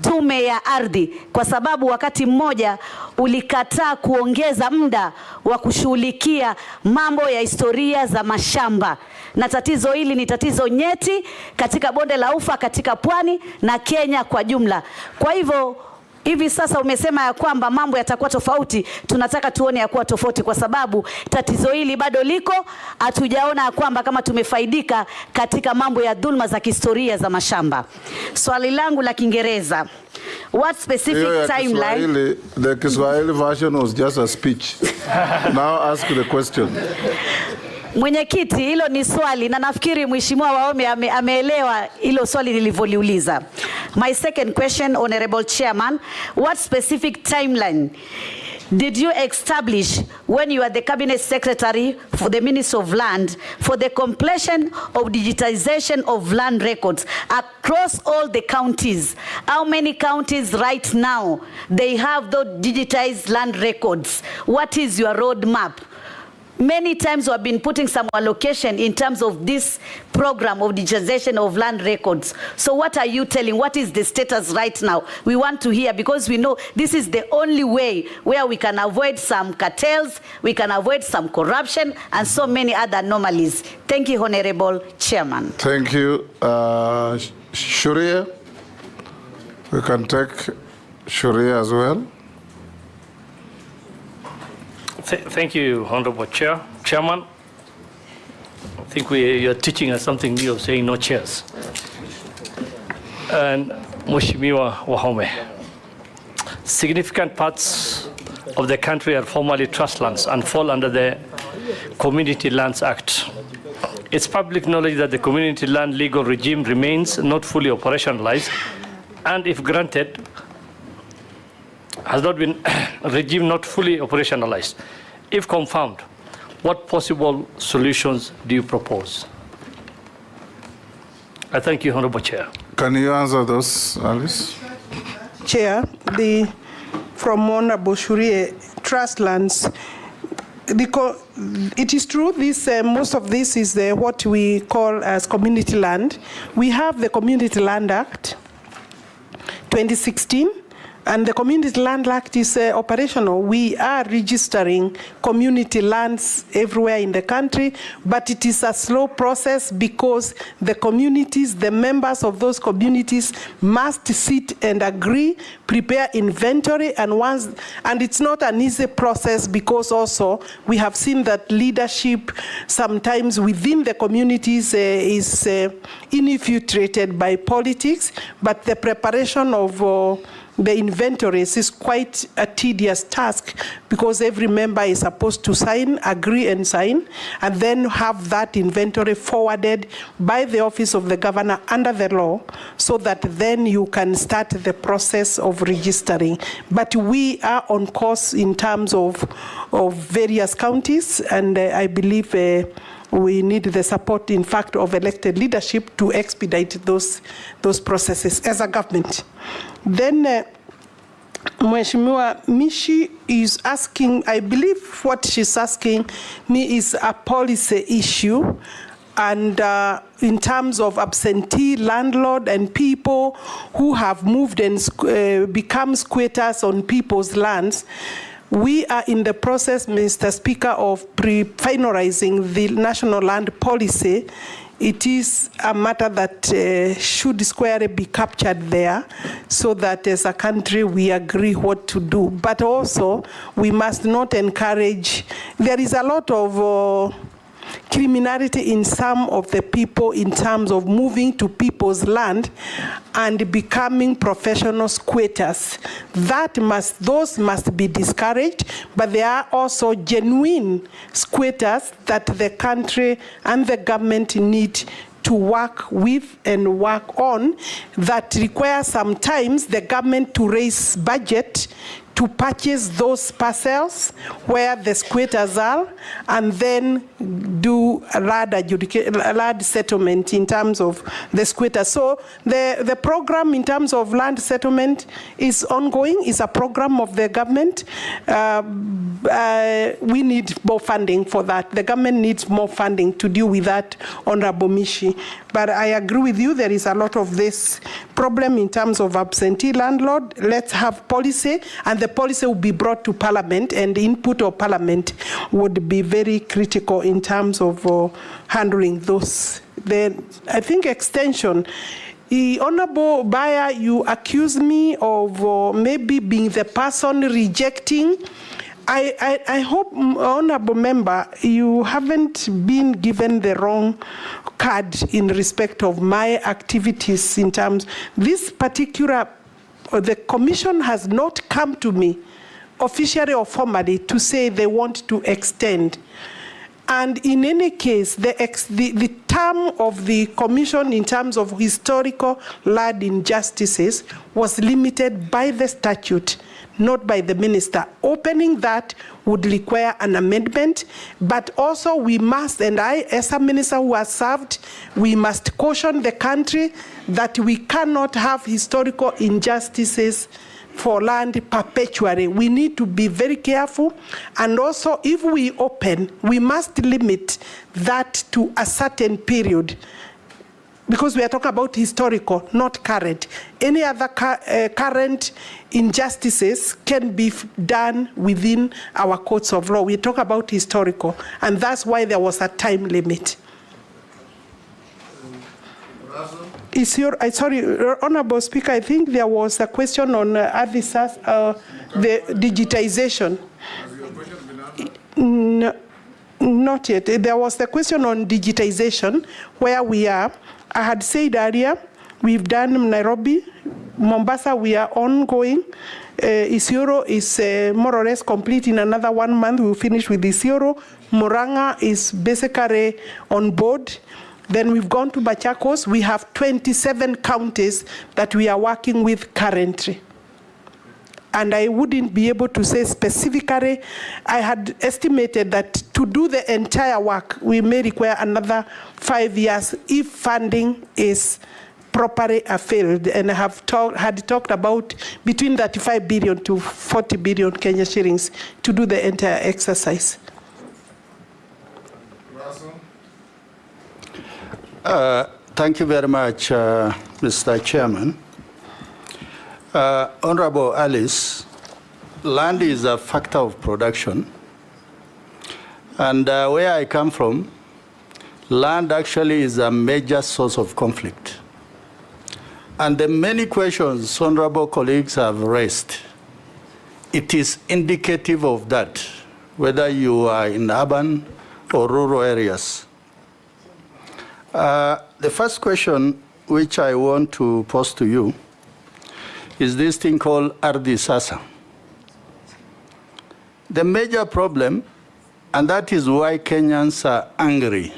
P: tume ya ardhi, kwa sababu wakati mmoja ulikataa kuongeza muda wa kushughulikia mambo ya historia za mashamba, na tatizo hili ni tatizo nyeti katika bonde la Ufa, katika pwani na Kenya kwa jumla. Kwa hivyo hivi sasa umesema ya kwamba mambo yatakuwa tofauti. Tunataka tuone ya kuwa tofauti, kwa sababu tatizo hili bado liko. Hatujaona ya kwamba kama tumefaidika katika mambo ya dhulma za kihistoria za mashamba. Swali langu la Kiingereza, what specific timeline?
B: The Kiswahili version was just a speech. Now ask the question.
P: Mwenyekiti, hilo ni swali na nafikiri Mheshimiwa Wahome ameelewa hilo swali nilivyoliuliza. My second question, Honorable Chairman, what specific timeline did you establish when you are the Cabinet Secretary for the Ministry of Land for the completion of digitization of land records across all the counties? How many counties right now they have those digitized land records? What is your roadmap? Many times we have been putting some allocation in terms of this program of digitization of land records. So what are you telling? What is the status right now? We want to hear, because we know this is the only way where we can avoid some cartels, we can avoid some corruption and so many other anomalies. Thank you, Honorable Chairman.
B: Thank you. Sharia, we can take Sharia as well.
Q: Thank you, Honorable Chairman. I think you're teaching us something new of saying no chairs. And Mheshimiwa Wahome, significant parts of the country are formerly trust lands and fall under the Community Lands Act. It's public knowledge that the community land legal regime remains not fully operationalized, and if granted, has not been regime not fully operationalized. If confirmed, what possible solutions do you propose? I thank you, Honorable Chair.
B: Can you answer those, Alice?
A: Chair, from Honorable Shurie, trust lands, it is true, this most of this is what we call as community land. We have the Community Land Act 2016, and the Community Land Act is operational. We are registering community lands everywhere in the country, but it is a slow process because the communities, the members of those communities must sit and agree, prepare inventory, and it's not an easy process, because also we have seen that leadership sometimes within the communities is infiltrated by politics, but the preparation of the inventories is quite a tedious task, because every member is supposed to agree and sign, and then have that inventory forwarded by the office of the governor under the law, so that then you can start the process of registering. But we are on course in terms of various counties, and I believe we need the support, in fact, of elected leadership to expedite those processes as a government. Then Mheshimiwa Mishi is asking, I believe what she's asking me is a policy issue, and in terms of absentee landlord and people who have moved and become squatters on people's lands. We are in the process, Mr. Speaker, of finalizing the national land policy. It is a matter that should squarely be captured there, so that as a country we agree what to do. But also we must not encourage, there is a lot of criminality in some of the people in terms of moving to people's land and becoming professional squatters. Those must be discouraged, but there are also genuine squatters that the country and the government need to work with and work on, that require sometimes the government to raise budget to purchase those parcels where the squatters are, and then do a land settlement in terms of the squatters. So the program in terms of land settlement is ongoing, is a program of the government. We need more funding for that. The government needs more funding to deal with that, Honorable Mishi. But I agree with you, there is a lot of this problem in terms of absentee landlord. Let's have policy, and the policy will be brought to Parliament, and the input of Parliament would be very critical in terms of handling those. Then I think extension. Honorable Bayer, you accuse me of maybe being the person rejecting. I hope, Honorable Member, you haven't been given the wrong card in respect of my activities in terms. This particular, the Commission has not come to me officially or formally to say they want to extend. And in any case, the term of the Commission in terms of historical land injustices was limited by the statute, not by the minister. Opening that would require an amendment, but also we must, and I, as a minister who has served, we must caution the country that we cannot have historical injustices for land perpetually. We need to be very careful, and also if we open, we must limit that to a certain period, because we are talking about historical, not current. Any other current injustices can be done within our courts of law. We talk about historical, and that's why there was a time limit. Sorry, Honorable Speaker, I think there was a question on Ardhi, the digitization. No, not yet. There was the question on digitization, where we are. I had said earlier, we've done Nairobi, Mombasa, we are ongoing. Isiolo is more or less complete. In another 1 month, we'll finish with Isiolo. Murang'a is basically on board. Then we've gone to Machakos. We have 27 counties that we are working with currently. And I wouldn't be able to say specifically. I had estimated that to do the entire work, we may require another 5 years if funding is properly availed. And I have had talked about between 35 billion to 40 billion Kenya shillings to do the entire exercise.
R: Thank you very much, Mr. Chairman. Honorable Alice, land is a factor of production. And where I come from, land actually is a major source of conflict. And the many questions honorable colleagues have raised, it is indicative of that, whether you are in urban or rural areas. The first question which I want to pose to you is this thing called Ardhi, Sasa. The major problem, and that is why Kenyans are angry,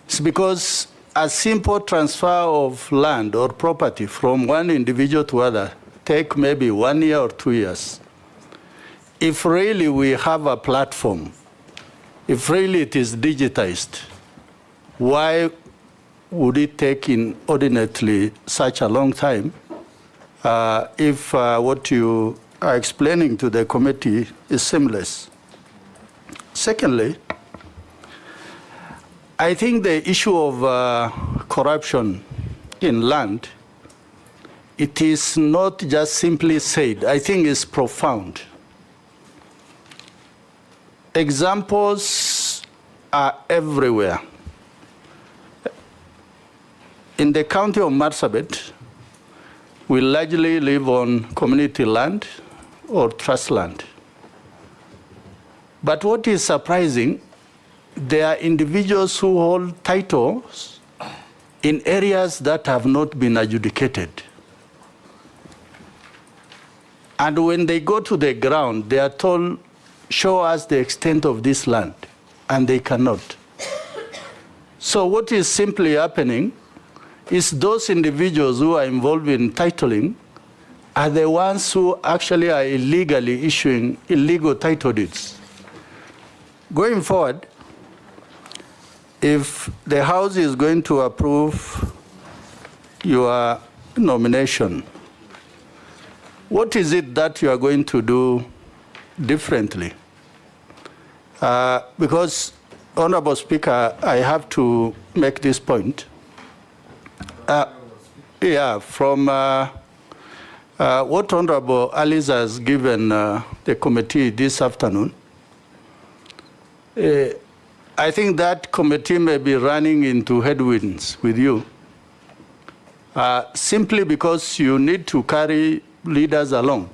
R: is because a simple transfer of land or property from one individual to other take maybe 1 year or 2 years. If really we have a platform, if really it is digitized, why would it take inordinately such a long time if what you are explaining to the committee is seamless? Secondly, I think the issue of corruption in land, it is not just simply said. I think it's profound. Examples are everywhere. In the county of Marsabit, we largely live on community land or trust land. But what is surprising, there are individuals who hold titles in areas that have not been adjudicated. And when they go to the ground, they are told, show us the extent of this land, and they cannot. So what is simply happening is those individuals who are involved in titling are the ones who actually are illegally issuing illegal title deeds. Going forward, if the House is going to approve your nomination, what is it that you are going to do differently? Because, Honorable Speaker, I have to make this point. Yeah, from what Honorable Alice has given the committee this afternoon, I think that committee may be running into headwinds with you, simply because you need to carry leaders along.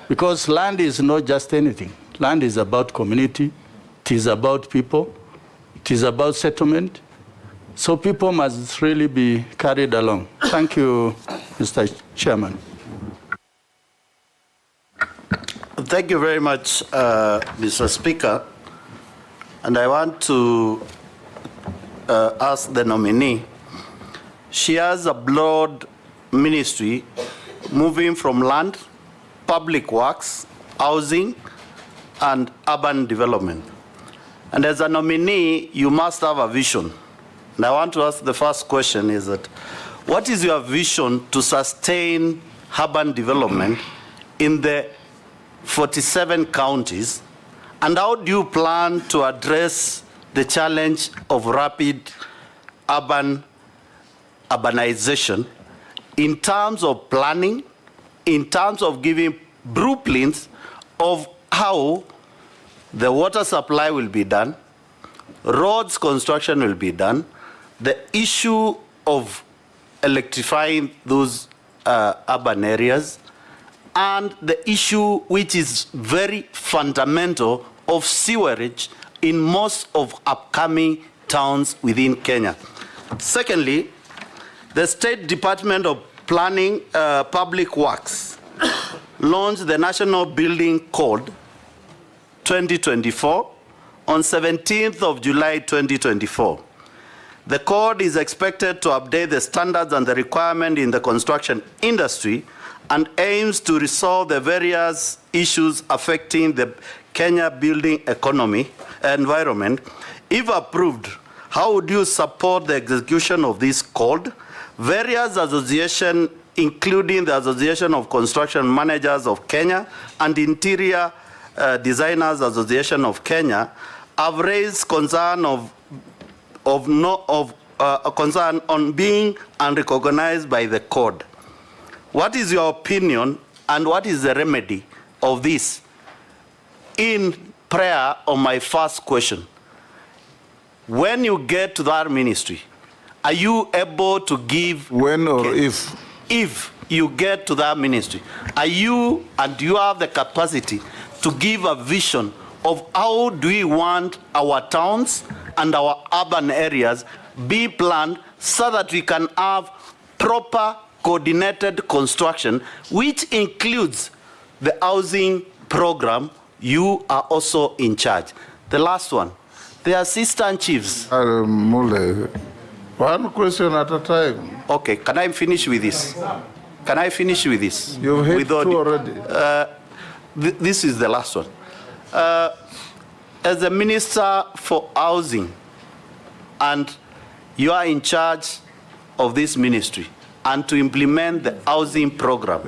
R: Because land is not just anything. Land is about community, it is about people, it is about settlement. So people must really be carried along. Thank you, Mr. Chairman.
C: Thank you very much, Mr. Speaker. And I want to ask the nominee. She has a broad ministry moving from land, public works, housing, and urban development. And as a nominee, you must have a vision. And I want to ask the first question is that, what is your vision to sustain urban development in the 47 counties? And how do you plan to address the challenge of rapid urbanization in terms of planning, in terms of giving blueprints of how the water supply will be done, roads construction will be done, the issue of electrifying those urban areas, and the issue which is very fundamental of sewerage in most of upcoming towns within Kenya. Secondly, the State Department of Planning Public Works launched the National Building Code 2024 on 17th of July 2024. The code is expected to update the standards and the requirement in the construction industry and aims to resolve the various issues affecting the Kenya building economy environment. If approved, how would you support the execution of this code? Various associations, including the Association of Construction Managers of Kenya and Interior Designers Association of Kenya, have raised concern concern on being unrecognized by the code. What is your opinion and what is the remedy of this? In prayer on my first question, when you get to that ministry, are you able to give...
B: When or if?
C: If you get to that ministry, are you, and do you have the capacity to give a vision of how do we want our towns and our urban areas be planned so that we can have proper coordinated construction, which includes the housing program you are also in charge? The last one, the assistant chiefs.
B: Mule, one question at a time.
C: Okay, can I finish with this? Can I finish with this?
B: You've hit two already.
C: This is the last one. As the Minister for Housing, and you are in charge of this ministry, and to implement the housing program,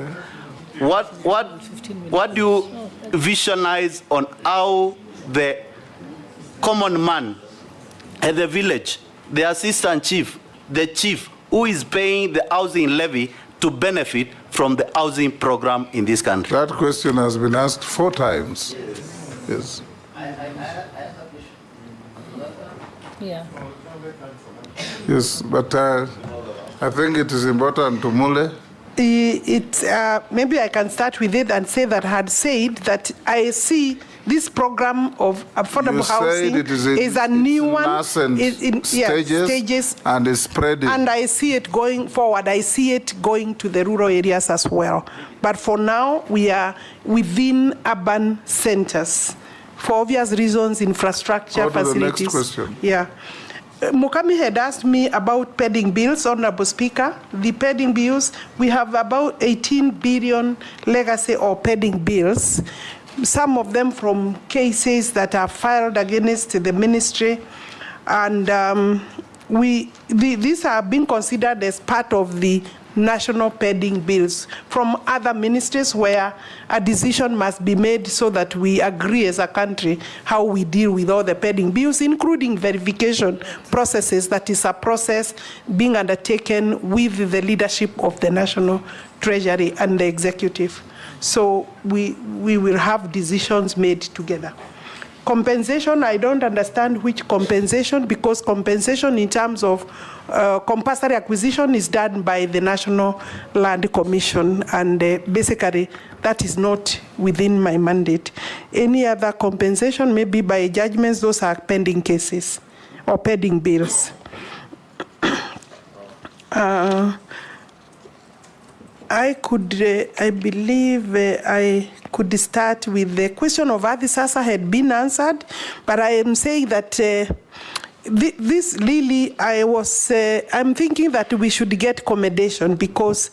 C: what do you visualize on how the common man at the village, the assistant chief, the chief who is paying the housing levy to benefit from the housing program in this country?
B: That question has been asked 4 times. Yes.
S: Yeah.
B: Yes, but I think it is important to Mule.
A: Maybe I can start with it and say that I had said that I see this program of affordable housing is a new one.
B: Stages and is spreading.
A: And I see it going forward. I see it going to the rural areas as well. But for now, we are within urban centers. For obvious reasons, infrastructure, facilities.
B: The next question.
A: Yeah. Mukami had asked me about pending bills, Honorable Speaker. The pending bills, we have about 18 billion legacy or pending bills. Some of them from cases that are filed against the ministry. And these are being considered as part of the national pending bills from other ministries where a decision must be made so that we agree as a country how we deal with all the pending bills, including verification processes. That is a process being undertaken with the leadership of the National Treasury and the Executive. So we will have decisions made together. Compensation, I don't understand which compensation, because compensation in terms of compulsory acquisition is done by the National Land Commission, and basically that is not within my mandate. Any other compensation, maybe by judgments, those are pending cases or pending bills. I believe I could start with the question of Ardhi Sasa had been answered, but I am saying that this really, I'm thinking that we should get commendation, because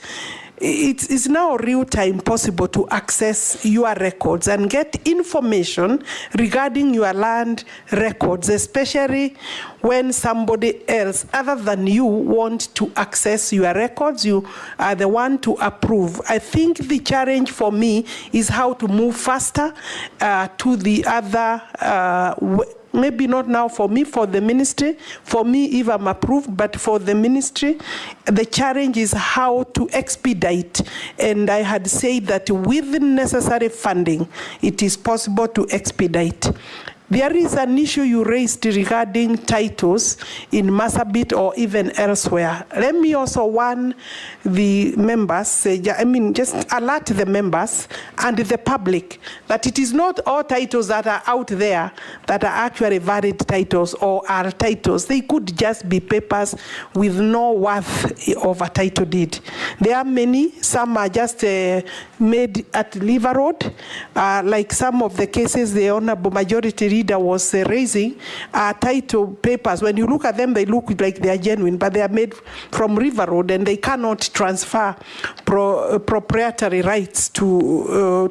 A: it's now real time possible to access your records and get information regarding your land records, especially when somebody else other than you want to access your records. You are the one to approve. I think the challenge for me is how to move faster to the other maybe not now for me, for the ministry, for me if I'm approved, but for the ministry, the challenge is how to expedite. And I had said that with the necessary funding, it is possible to expedite. There is an issue you raised regarding titles in Marsabit or even elsewhere. Let me also warn the members, just alert the members and the public that it is not all titles that are out there that are actually valid titles or are titles. They could just be papers with no worth of a title deed. There are many, some are just made at Liver Road, like some of the cases the Honorable Majority Leader was raising are title papers. When you look at them, they look like they are genuine, but they are made from River Road and they cannot transfer proprietary rights to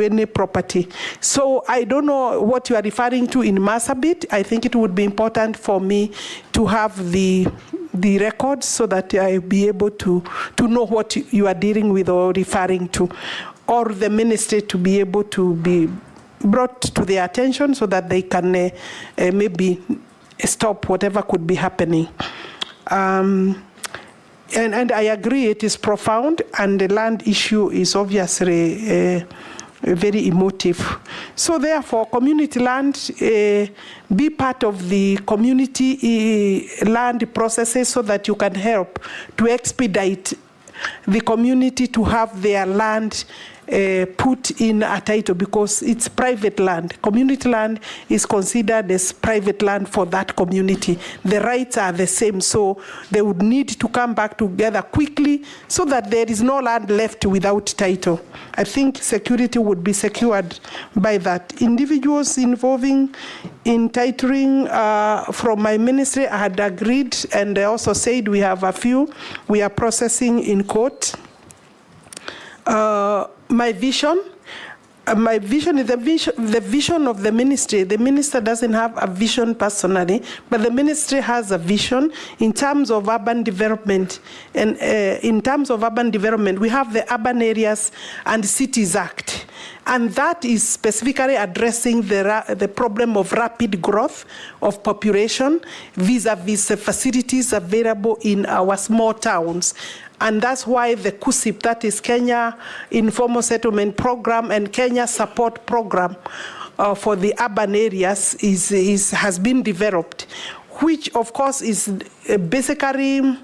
A: any property. So I don't know what you are referring to in Marsabit. I think it would be important for me to have the records so that I'll be able to know what you are dealing with or referring to, or the ministry to be able to be brought to their attention so that they can maybe stop whatever could be happening. And I agree it is profound, and the land issue is obviously very emotive. So therefore, community land, be part of the community land processes so that you can help to expedite the community to have their land put in a title, because it's private land. Community land is considered as private land for that community. The rights are the same, so they would need to come back together quickly so that there is no land left without title. I think security would be secured by that. Individuals involving in titling from my ministry, I had agreed, and I also said we have a few we are processing in court. My vision is the vision of the ministry. The minister doesn't have a vision personally, but the ministry has a vision in terms of urban development. And in terms of urban development, we have the Urban Areas and Cities Act. And that is specifically addressing the problem of rapid growth of population vis-a-vis facilities available in our small towns. And that's why the KUSIP, that is Kenya Informal Settlement Program, and Kenya Support Program for the urban areas has been developed, which of course is basically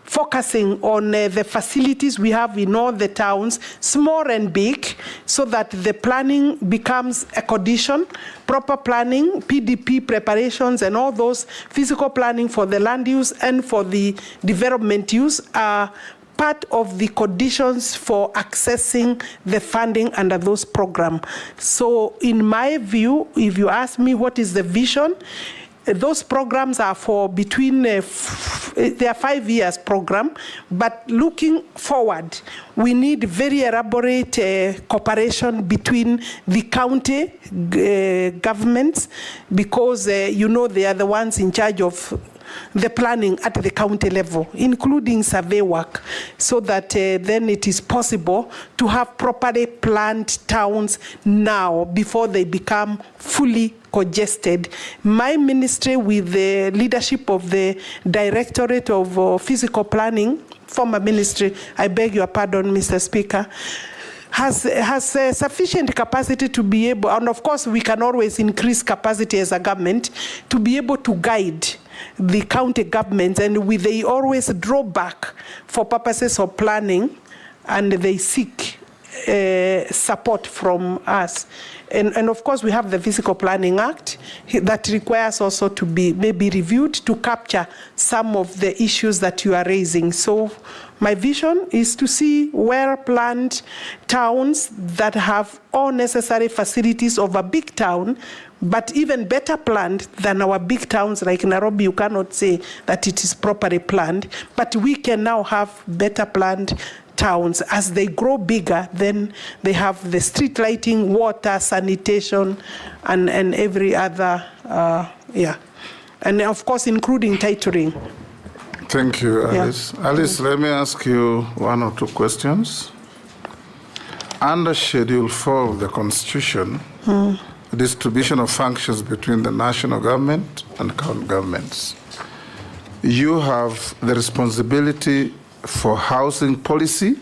A: focusing on the facilities we have in all the towns, small and big, so that the planning becomes a condition, proper planning, PDP preparations, and all those physical planning for the land use and for the development use are part of the conditions for accessing the funding under those programs. So in my view, if you ask me what is the vision, those programs are for between, they are 5 years program, but looking forward, we need very elaborate cooperation between the county governments, because you know they are the ones in charge of the planning at the county level, including survey work, so that then it is possible to have properly planned towns now before they become fully congested. My ministry, with the leadership of the Directorate of Physical Planning, former ministry, I beg your pardon, Mr. Speaker, has sufficient capacity to be able, and of course we can always increase capacity as a government, to be able to guide the county governments, and they always draw back for purposes of planning, and they seek support from us. And of course we have the Physical Planning Act that requires also to be maybe reviewed to capture some of the issues that you are raising. So my vision is to see well-planned towns that have all necessary facilities of a big town, but even better planned than our big towns like Nairobi. You cannot say that it is properly planned, but we can now have better planned towns. As they grow bigger, then they have the street lighting, water, sanitation, and every other, and of course including titling.
B: Thank you, Alice. Yeah. Alice, let me ask you one or two questions. Under Schedule 4 of the Constitution, distribution of functions between the national government and county governments, you have the responsibility for housing policy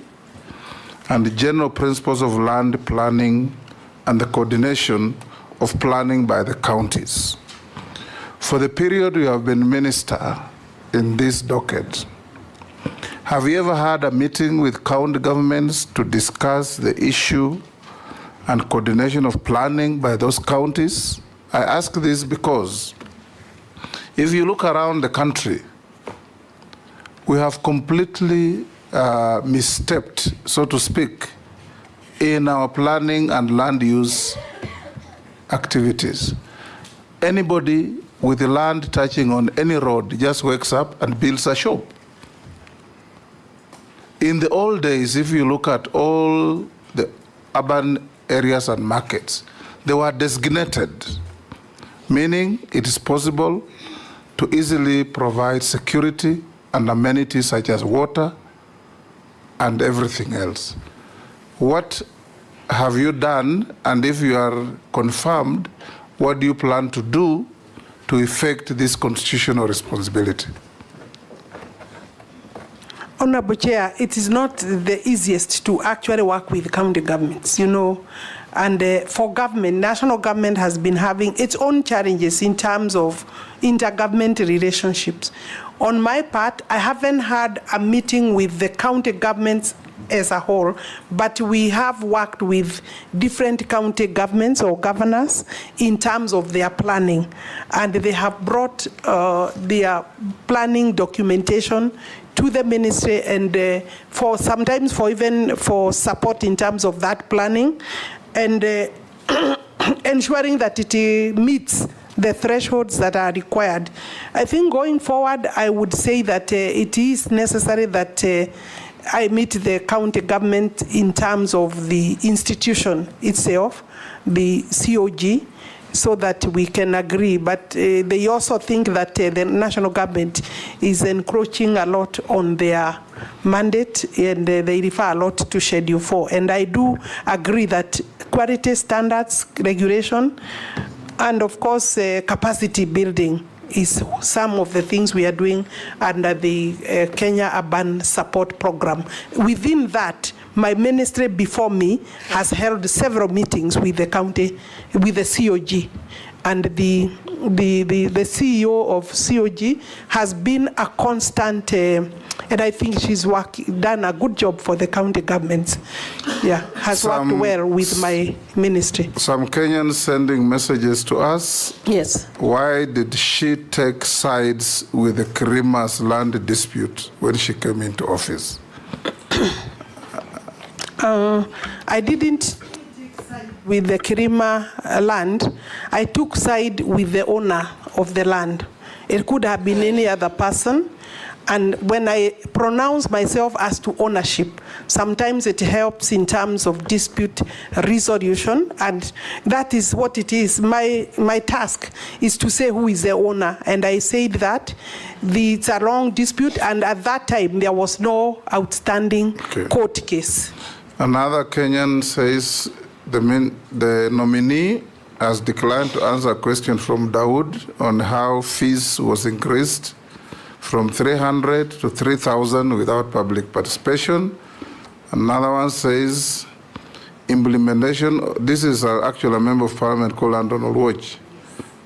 B: and the general principles of land planning and the coordination of planning by the counties. For the period you have been minister in this docket, have you ever had a meeting with county governments to discuss the issue and coordination of planning by those counties? I ask this because if you look around the country, we have completely misstepped, so to speak, in our planning and land use activities. Anybody with the land touching on any road just wakes up and builds a shop. In the old days, if you look at all the urban areas and markets, they were designated, meaning it is possible to easily provide security and amenities such as water and everything else. What have you done, and if you are confirmed, what do you plan to do to effect this constitutional responsibility?
A: Honorable Chair, it is not the easiest to actually work with county governments, you know, and for government, national government has been having its own challenges in terms of intergovernmental relationships. On my part, I haven't had a meeting with the county governments as a whole, but we have worked with different county governments or governors in terms of their planning, and they have brought their planning documentation to the ministry, and for sometimes for even for support in terms of that planning, and ensuring that it meets the thresholds that are required. I think going forward, I would say that it is necessary that I meet the county government in terms of the institution itself, the COG, so that we can agree. But they also think that the national government is encroaching a lot on their mandate, and they refer a lot to Schedule 4. And I do agree that quality standards, regulation, and of course capacity building is some of the things we are doing under the Kenya Urban Support Program. Within that, my ministry before me has held several meetings with the county, with the COG, and the CEO of COG has been a constant, and I think she's done a good job for the county governments. Yeah, has worked well with my ministry.
B: Some Kenyans sending messages to us.
A: Yes.
B: Why did she take sides with the Kirima's land dispute when she came into office?
A: I didn't take side with the Kirima land. I took side with the owner of the land. It could have been any other person. And when I pronounce myself as to ownership, sometimes it helps in terms of dispute resolution, and that is what it is. My task is to say who is the owner, and I said that it's a long dispute, and at that time there was no outstanding court case.
B: Another Kenyan says the nominee has declined to answer a question from Dawood on how fees was increased from 300 to 3,000 without public participation. Another one says implementation, this is actually a member of parliament called Andon Olwoch,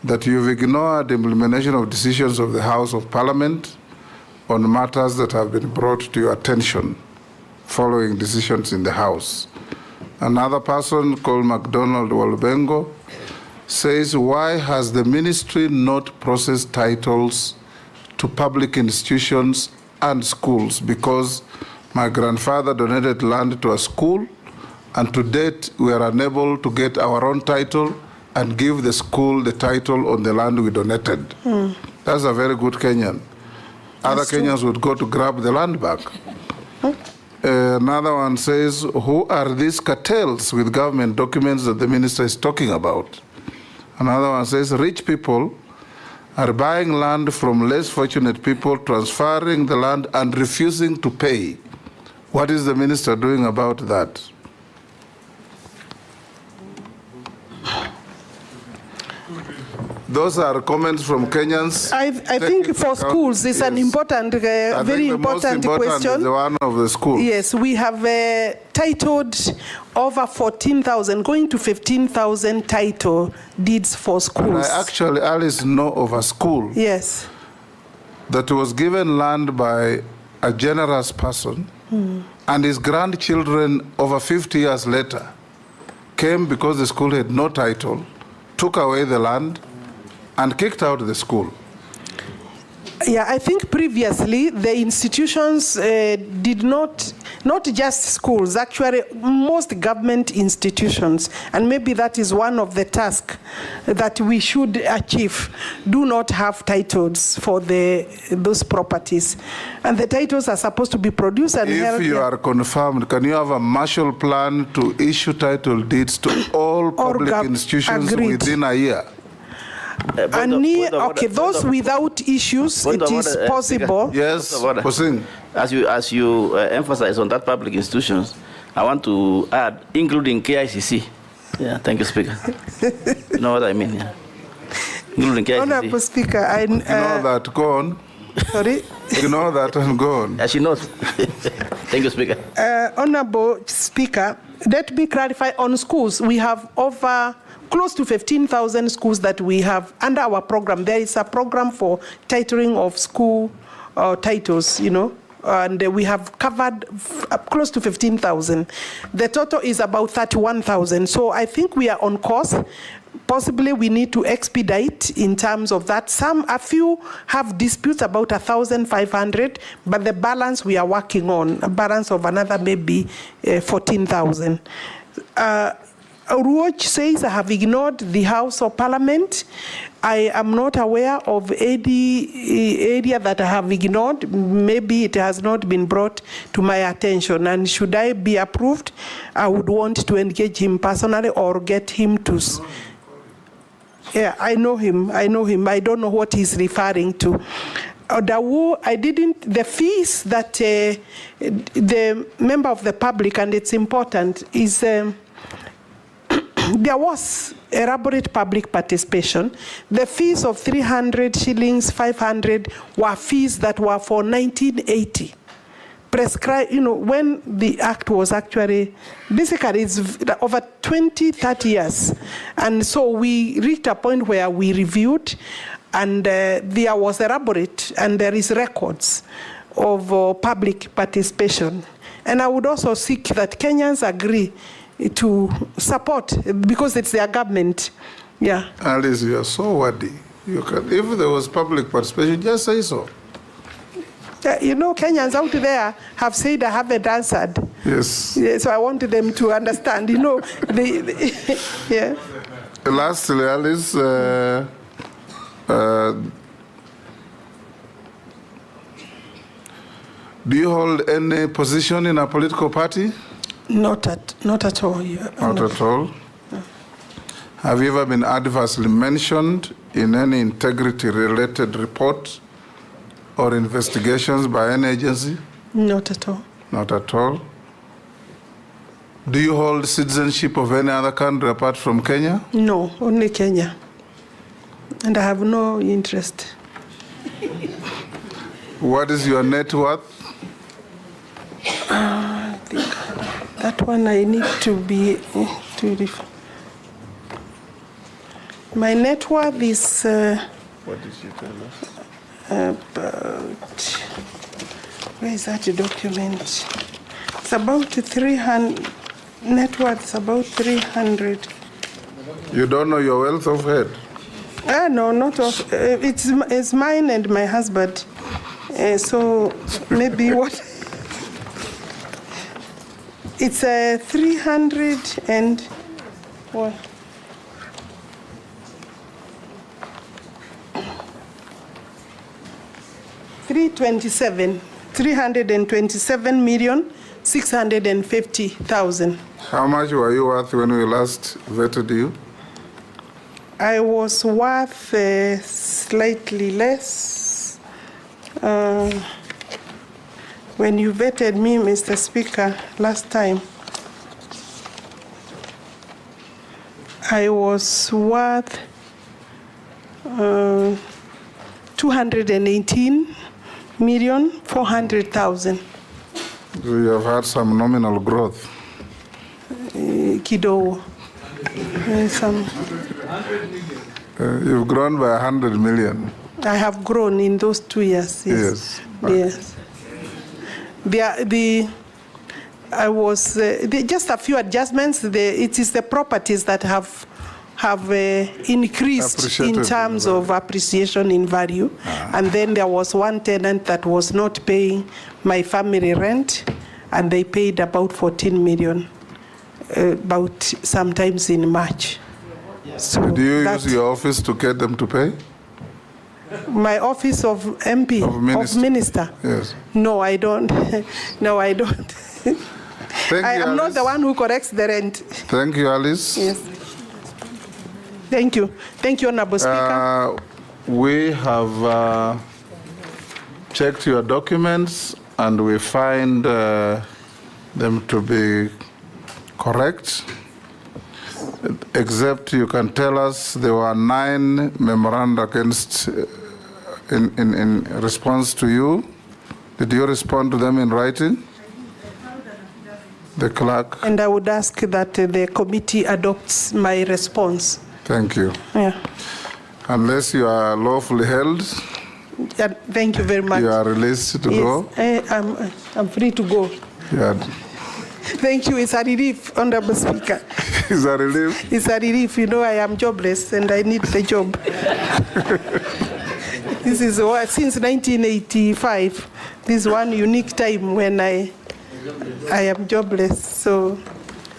B: that you've ignored implementation of decisions of the House of Parliament on matters that have been brought to your attention following decisions in the House. Another person called McDonald Walbengo says, why has the ministry not processed titles to public institutions and schools? Because my grandfather donated land to a school, and to date we are unable to get our own title and give the school the title on the land we donated. That's a very good Kenyan. Other Kenyans would go to grab the land back. Another one says, who are these cartels with government documents that the minister is talking about? Another one says, rich people are buying land from less fortunate people, transferring the land and refusing to pay. What is the minister doing about that? Those are comments from Kenyans.
A: I think for schools, it's an important, very important question.
B: Is the one of the schools.
A: Yes, we have titled over 14,000, going to 15,000 title deeds for schools.
B: And I actually, Alice, know of a school.
A: Yes.
B: That was given land by a generous person, and his grandchildren over 50 years later came because the school had no title, took away the land, and kicked out the school.
A: Yeah, I think previously the institutions did not just schools, actually most government institutions, and maybe that is one of the tasks that we should achieve, do not have titles for those properties. And the titles are supposed to be produced and held.
B: If you are confirmed, can you have a Marshall Plan to issue title deeds to all public institutions within a year?
A: Those without issues, it is possible.
B: Yes,
L: as you emphasize on that public institutions, I want to add, including KICC. Yeah, thank you, Speaker. You know what I mean? Yeah. Including KICC.
A: Honorable Speaker, I
B: know that. Go on.
A: Sorry.
B: You know that and go on.
L: She knows. Thank you, Speaker.
A: Honorable Speaker, let me clarify on schools. We have over close to 15,000 schools that we have under our program. There is a program for titling of school titles, you know, and we have covered close to 15,000. The total is about 31,000. So I think we are on course. Possibly we need to expedite in terms of that. A few have disputes about 1,500, but the balance we are working on, a balance of another maybe 14,000. Ruoch says, I have ignored the House of Parliament. I am not aware of any area that I have ignored. Maybe it has not been brought to my attention. And should I be approved, I would want to engage him personally or get him to. Yeah, I know him. I don't know what he's referring to. The fees that the member of the public, and it's important, is there was elaborate public participation. The fees of 300 shillings, 500 were fees that were for 1980. Prescribed, you know, when the act was actually, basically it's over 20, 30 years. And so we reached a point where we reviewed, and there was elaborate, and there is records of public participation. And I would also seek that Kenyans agree to support, because it's their government. Yeah.
B: Alice, you are so wordy. If there was public participation, just say so.
A: You know, Kenyans out there have said I haven't answered.
B: Yes.
A: Yeah, so I want them to understand, you know. Yeah.
B: Lastly, Alice, Do you hold any position in a political party?
A: Not at all.
B: Not at all. Have you ever been adversely mentioned in any integrity-related report or investigations by any agency?
A: Not at all.
B: Not at all. Do you hold citizenship of any other country apart from Kenya?
A: No, only Kenya. And I have no interest.
B: What is your net worth?
A: I think that one I need to be my net worth is
B: What did you tell us?
A: About, where is that document? It's about 300, net worth is about 300.
B: You don't know your wealth of head?
A: No, not of, it's mine and my husband. So maybe what? It's 300 and what? $327,650,000.
B: How much were you worth when we last vetted you?
A: I was worth slightly less. When you vetted me, Mr. Speaker, last time, I was worth 218,400,000.
B: You have had some nominal growth.
A: Kidogo. Some.
B: You've grown by 100 million.
A: I have grown in those 2 years. Yes. Yes. I was just a few adjustments. It is the properties that have increased in terms of appreciation in value. And then there was one tenant that was not paying my family rent, and they paid about 14 million, about sometimes in March. So
B: did you use your office to get them to pay?
A: My office of MP, of minister?
B: Yes.
A: No, I don't. No, I don't. I am not the one who corrects the rent.
B: Thank you, Alice.
A: Yes. Thank you. Thank you, Honorable Speaker.
B: We have checked your documents and we find them to be correct, except you can tell us there were 9 memoranda against in response to you. Did you respond to them in writing? The clerk.
A: And I would ask that the committee adopts my response.
B: Thank you.
A: Yeah.
B: Unless you are lawfully held.
A: Yeah, thank you very much.
B: You are released to go.
A: I'm free to go.
B: Yeah.
A: Thank you. It's a relief, Honorable Speaker.
B: It's a relief?
A: It's a relief. You know, I am jobless and I need the job. This is since 1985. This is one unique time when I am jobless. So,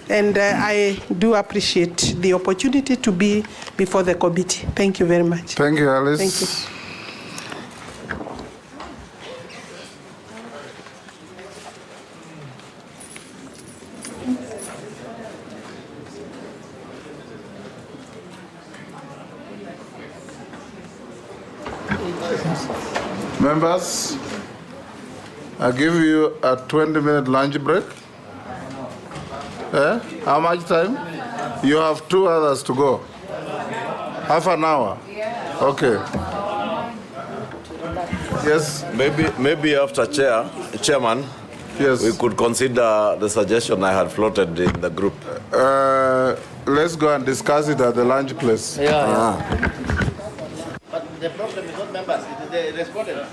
A: and I do appreciate the opportunity to be before the committee. Thank you very much.
B: Thank you, Alice.
A: Thank you.
B: Members, I give you a 20-minute lunch break. How much time? You have 2 others to go. Half an hour? Okay. Yes?
G: Maybe after Chairman,
B: yes,
G: we could consider the suggestion I had floated in the group.
B: Let's go and discuss it at the lunch place.
C: But the problem is not members, it is the respondents.